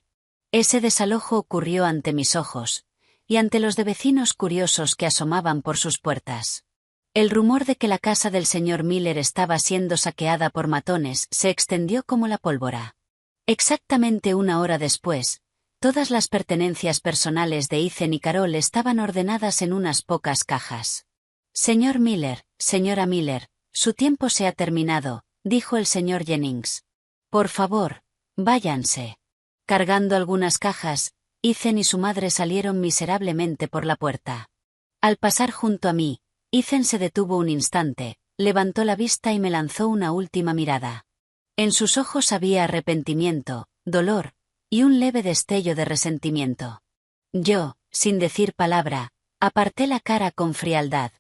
Ese desalojo ocurrió ante mis ojos, y ante los de vecinos curiosos que asomaban por sus puertas. El rumor de que la casa del señor Miller estaba siendo saqueada por matones se extendió como la pólvora. Exactamente 1 hora después, todas las pertenencias personales de Ethan y Carol estaban ordenadas en unas pocas cajas. Señor Miller, señora Miller, su tiempo se ha terminado, dijo el señor Jennings. Por favor, váyanse. Cargando algunas cajas, Ethan y su madre salieron miserablemente por la puerta. Al pasar junto a mí, Ethan se detuvo un instante, levantó la vista y me lanzó una última mirada. En sus ojos había arrepentimiento, dolor, y un leve destello de resentimiento. Yo, sin decir palabra, aparté la cara con frialdad.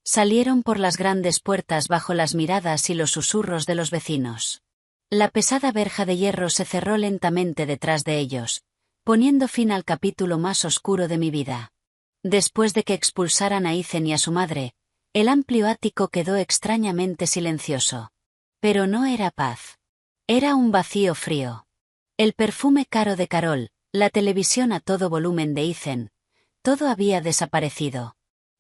Salieron por las grandes puertas bajo las miradas y los susurros de los vecinos. La pesada verja de hierro se cerró lentamente detrás de ellos, poniendo fin al capítulo más oscuro de mi vida. Después de que expulsaran a Ethan y a su madre, el amplio ático quedó extrañamente silencioso. Pero no era paz. Era un vacío frío. El perfume caro de Carol, la televisión a todo volumen de Ethan, todo había desaparecido.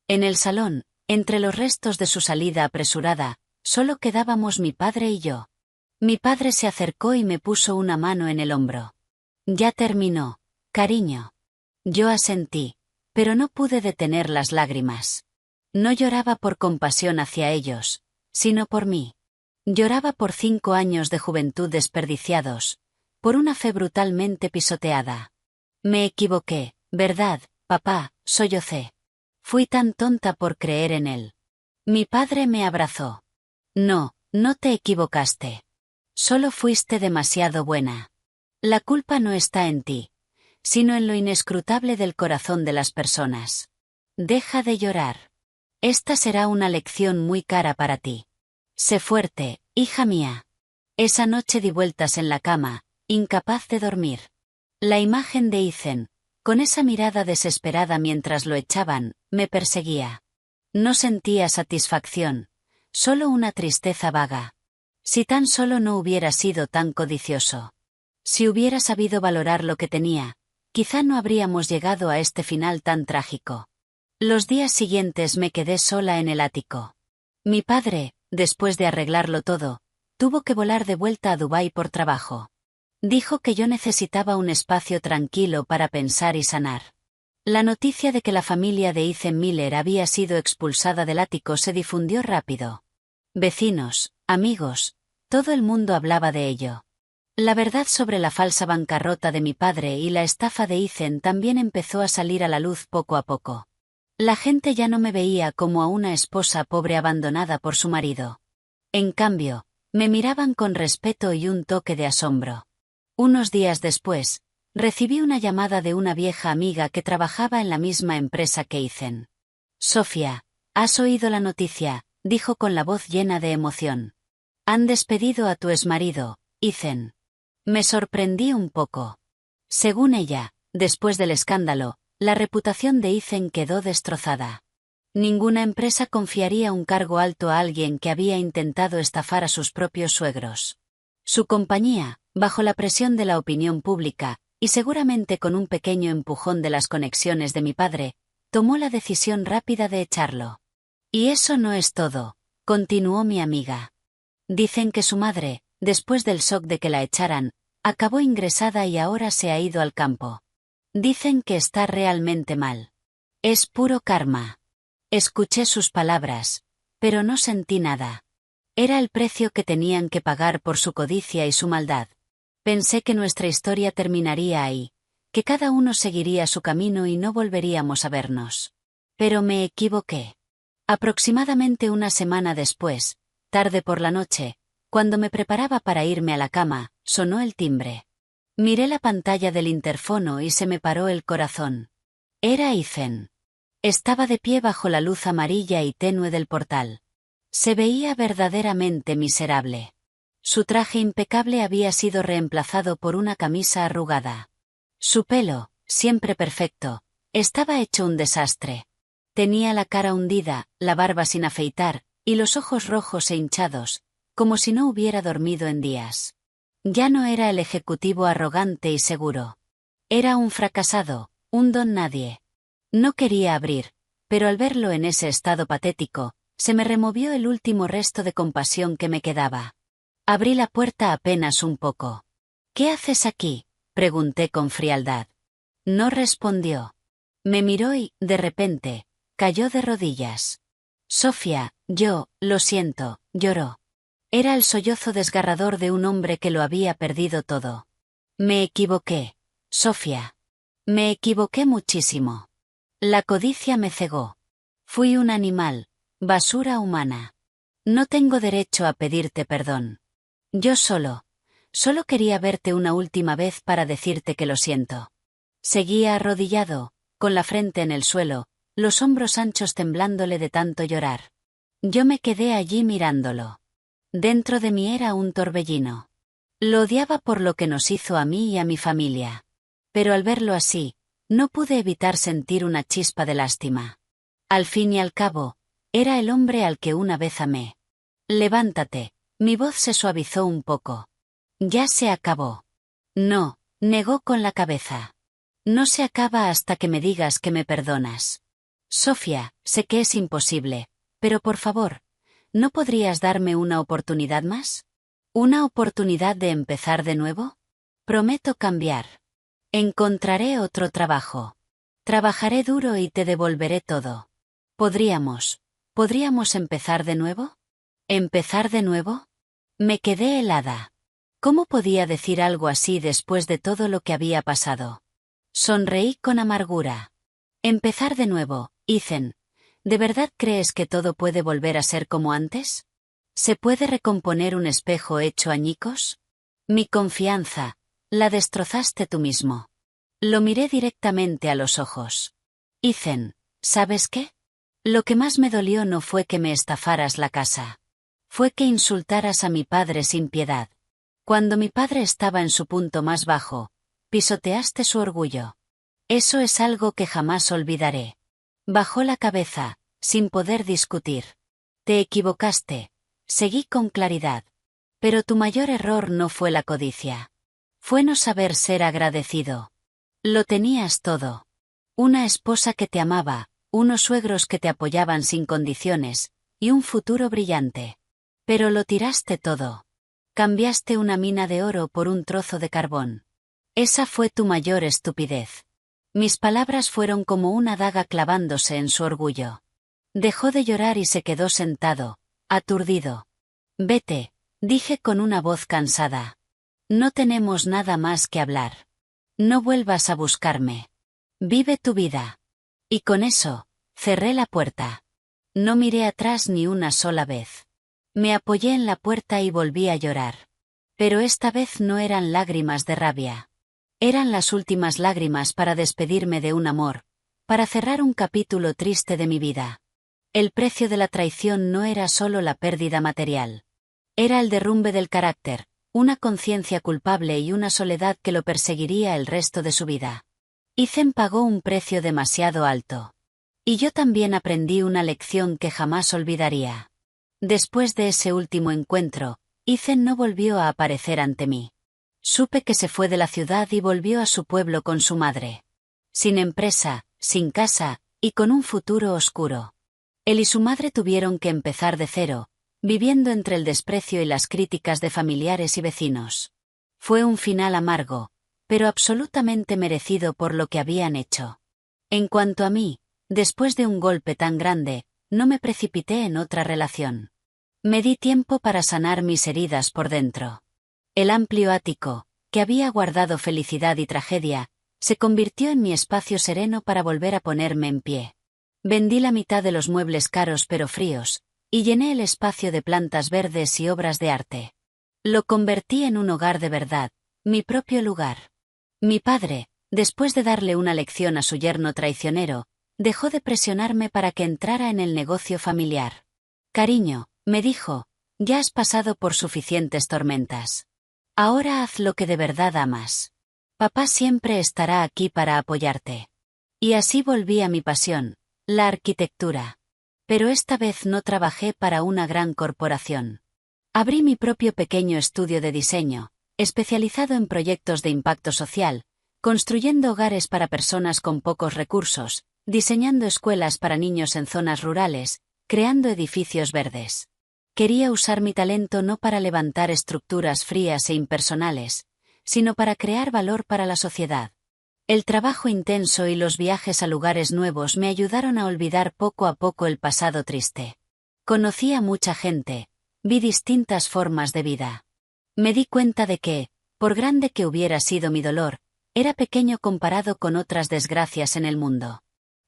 En el salón, entre los restos de su salida apresurada, solo quedábamos mi padre y yo. Mi padre se acercó y me puso una mano en el hombro. Ya terminó, cariño. Yo asentí, pero no pude detener las lágrimas. No lloraba por compasión hacia ellos, sino por mí. Lloraba por 5 años de juventud desperdiciados, por una fe brutalmente pisoteada. Me equivoqué, ¿verdad, papá?, sollocé. Fui tan tonta por creer en él. Mi padre me abrazó. No, no te equivocaste. Solo fuiste demasiado buena. La culpa no está en ti, sino en lo inescrutable del corazón de las personas. Deja de llorar. Esta será una lección muy cara para ti. Sé fuerte, hija mía. Esa noche di vueltas en la cama, incapaz de dormir. La imagen de Ethan, con esa mirada desesperada mientras lo echaban, me perseguía. No sentía satisfacción, solo una tristeza vaga. Si tan solo no hubiera sido tan codicioso. Si hubiera sabido valorar lo que tenía, quizá no habríamos llegado a este final tan trágico. Los días siguientes me quedé sola en el ático. Mi padre, después de arreglarlo todo, tuvo que volar de vuelta a Dubái por trabajo. Dijo que yo necesitaba un espacio tranquilo para pensar y sanar. La noticia de que la familia de Ethan Miller había sido expulsada del ático se difundió rápido. Vecinos, amigos, todo el mundo hablaba de ello. La verdad sobre la falsa bancarrota de mi padre y la estafa de Ethan también empezó a salir a la luz poco a poco. La gente ya no me veía como a una esposa pobre abandonada por su marido. En cambio, me miraban con respeto y un toque de asombro. Unos días después, recibí una llamada de una vieja amiga que trabajaba en la misma empresa que Ethan. «Sofía, ¿has oído la noticia?», dijo con la voz llena de emoción. «Han despedido a tu exmarido, Ethan». Me sorprendí un poco. Según ella, después del escándalo, la reputación de Ethan quedó destrozada. Ninguna empresa confiaría un cargo alto a alguien que había intentado estafar a sus propios suegros. Su compañía, bajo la presión de la opinión pública, y seguramente con un pequeño empujón de las conexiones de mi padre, tomó la decisión rápida de echarlo. «Y eso no es todo», continuó mi amiga. «Dicen que su madre, después del shock de que la echaran, acabó ingresada y ahora se ha ido al campo. Dicen que está realmente mal. Es puro karma». Escuché sus palabras, pero no sentí nada. Era el precio que tenían que pagar por su codicia y su maldad. Pensé que nuestra historia terminaría ahí, que cada uno seguiría su camino y no volveríamos a vernos. Pero me equivoqué. Aproximadamente una semana después, tarde por la noche, cuando me preparaba para irme a la cama, sonó el timbre. Miré la pantalla del interfono y se me paró el corazón. Era Ethan. Estaba de pie bajo la luz amarilla y tenue del portal. Se veía verdaderamente miserable. Su traje impecable había sido reemplazado por una camisa arrugada. Su pelo, siempre perfecto, estaba hecho un desastre. Tenía la cara hundida, la barba sin afeitar, y los ojos rojos e hinchados, como si no hubiera dormido en días. Ya no era el ejecutivo arrogante y seguro. Era un fracasado, un don nadie. No quería abrir, pero al verlo en ese estado patético, se me removió el último resto de compasión que me quedaba. Abrí la puerta apenas un poco. «¿Qué haces aquí?», pregunté con frialdad. No respondió. Me miró y, de repente, cayó de rodillas. «Sofía, lo siento», lloró. Era el sollozo desgarrador de un hombre que lo había perdido todo. «Me equivoqué, Sofía. Me equivoqué muchísimo. La codicia me cegó. Fui un animal, basura humana. No tengo derecho a pedirte perdón. Yo solo quería verte una última vez para decirte que lo siento». Seguía arrodillado, con la frente en el suelo, los hombros anchos temblándole de tanto llorar. Yo me quedé allí mirándolo. Dentro de mí era un torbellino. Lo odiaba por lo que nos hizo a mí y a mi familia. Pero al verlo así, no pude evitar sentir una chispa de lástima. Al fin y al cabo, era el hombre al que una vez amé. «Levántate», mi voz se suavizó un poco. «Ya se acabó». «No», negó con la cabeza. «No se acaba hasta que me digas que me perdonas. Sofía, sé que es imposible, pero por favor, ¿no podrías darme una oportunidad más? ¿Una oportunidad de empezar de nuevo? Prometo cambiar. Encontraré otro trabajo. Trabajaré duro y te devolveré todo. ¿Podríamos empezar de nuevo?» ¿Empezar de nuevo? Me quedé helada. ¿Cómo podía decir algo así después de todo lo que había pasado? Sonreí con amargura. «Empezar de nuevo, Ethan. ¿De verdad crees que todo puede volver a ser como antes? ¿Se puede recomponer un espejo hecho añicos? Mi confianza, la destrozaste tú mismo». Lo miré directamente a los ojos. «Ethan, ¿sabes qué? Lo que más me dolió no fue que me estafaras la casa. Fue que insultaras a mi padre sin piedad. Cuando mi padre estaba en su punto más bajo, pisoteaste su orgullo. Eso es algo que jamás olvidaré». Bajó la cabeza, sin poder discutir. «Te equivocaste», seguí con claridad. «Pero tu mayor error no fue la codicia. Fue no saber ser agradecido. Lo tenías todo. Una esposa que te amaba, unos suegros que te apoyaban sin condiciones, y un futuro brillante. Pero lo tiraste todo. Cambiaste una mina de oro por un trozo de carbón. Esa fue tu mayor estupidez. Mis palabras fueron como una daga clavándose en su orgullo. Dejó de llorar y se quedó sentado, aturdido. Vete, dije con una voz cansada. No tenemos nada más que hablar. No vuelvas a buscarme. Vive tu vida. Y con eso, cerré la puerta. No miré atrás ni una sola vez. Me apoyé en la puerta y volví a llorar. Pero esta vez no eran lágrimas de rabia. Eran las últimas lágrimas para despedirme de un amor, para cerrar un capítulo triste de mi vida. El precio de la traición no era solo la pérdida material. Era el derrumbe del carácter, una conciencia culpable y una soledad que lo perseguiría el resto de su vida. Ethan pagó un precio demasiado alto. Y yo también aprendí una lección que jamás olvidaría. Después de ese último encuentro, Ethan no volvió a aparecer ante mí. Supe que se fue de la ciudad y volvió a su pueblo con su madre. Sin empresa, sin casa, y con un futuro oscuro. Él y su madre tuvieron que empezar de cero, viviendo entre el desprecio y las críticas de familiares y vecinos. Fue un final amargo, pero absolutamente merecido por lo que habían hecho. En cuanto a mí, después de un golpe tan grande, no me precipité en otra relación. Me di tiempo para sanar mis heridas por dentro. El amplio ático, que había guardado felicidad y tragedia, se convirtió en mi espacio sereno para volver a ponerme en pie. Vendí la mitad de los muebles caros pero fríos, y llené el espacio de plantas verdes y obras de arte. Lo convertí en un hogar de verdad, mi propio lugar. Mi padre, después de darle una lección a su yerno traicionero, dejó de presionarme para que entrara en el negocio familiar. Cariño, me dijo, ya has pasado por suficientes tormentas. Ahora haz lo que de verdad amas. Papá siempre estará aquí para apoyarte. Y así volví a mi pasión, la arquitectura. Pero esta vez no trabajé para una gran corporación. Abrí mi propio pequeño estudio de diseño, especializado en proyectos de impacto social, construyendo hogares para personas con pocos recursos, diseñando escuelas para niños en zonas rurales, creando edificios verdes. Quería usar mi talento no para levantar estructuras frías e impersonales, sino para crear valor para la sociedad. El trabajo intenso y los viajes a lugares nuevos me ayudaron a olvidar poco a poco el pasado triste. Conocí a mucha gente, vi distintas formas de vida. Me di cuenta de que, por grande que hubiera sido mi dolor, era pequeño comparado con otras desgracias en el mundo.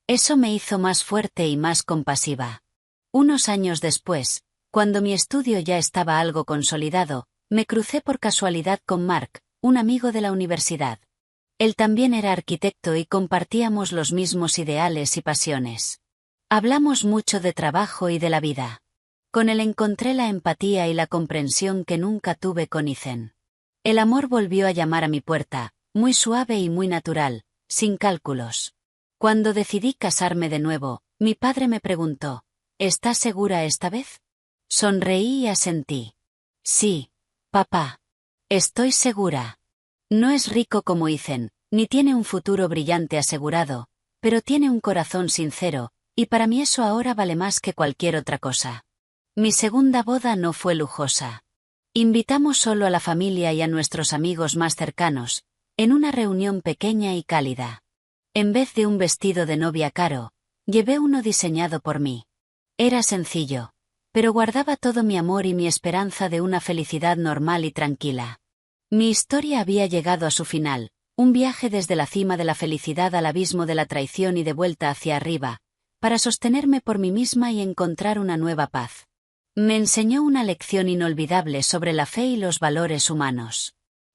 Eso me hizo más fuerte y más compasiva. Unos años después, cuando mi estudio ya estaba algo consolidado, me crucé por casualidad con Mark, un amigo de la universidad. Él también era arquitecto y compartíamos los mismos ideales y pasiones. Hablamos mucho de trabajo y de la vida. Con él encontré la empatía y la comprensión que nunca tuve con Ethan. El amor volvió a llamar a mi puerta, muy suave y muy natural, sin cálculos. Cuando decidí casarme de nuevo, mi padre me preguntó, ¿estás segura esta vez? Sonreí y asentí. Sí, papá. Estoy segura. No es rico como Ethan, ni tiene un futuro brillante asegurado, pero tiene un corazón sincero, y para mí eso ahora vale más que cualquier otra cosa. Mi segunda boda no fue lujosa. Invitamos solo a la familia y a nuestros amigos más cercanos, en una reunión pequeña y cálida. En vez de un vestido de novia caro, llevé uno diseñado por mí. Era sencillo, pero guardaba todo mi amor y mi esperanza de una felicidad normal y tranquila. Mi historia había llegado a su final, un viaje desde la cima de la felicidad al abismo de la traición y de vuelta hacia arriba, para sostenerme por mí misma y encontrar una nueva paz. Me enseñó una lección inolvidable sobre la fe y los valores humanos.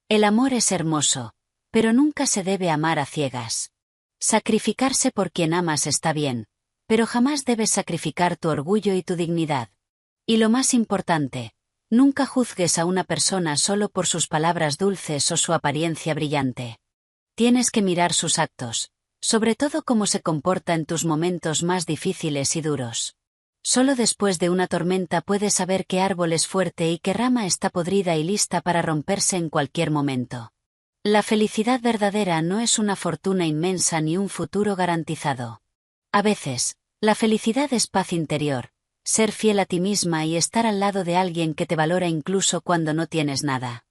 El amor es hermoso, pero nunca se debe amar a ciegas. Sacrificarse por quien amas está bien, pero jamás debes sacrificar tu orgullo y tu dignidad. Y lo más importante, nunca juzgues a una persona solo por sus palabras dulces o su apariencia brillante. Tienes que mirar sus actos, sobre todo cómo se comporta en tus momentos más difíciles y duros. Solo después de una tormenta puedes saber qué árbol es fuerte y qué rama está podrida y lista para romperse en cualquier momento. La felicidad verdadera no es una fortuna inmensa ni un futuro garantizado. A veces, la felicidad es paz interior, Ser fiel a ti misma y estar al lado de alguien que te valora incluso cuando no tienes nada.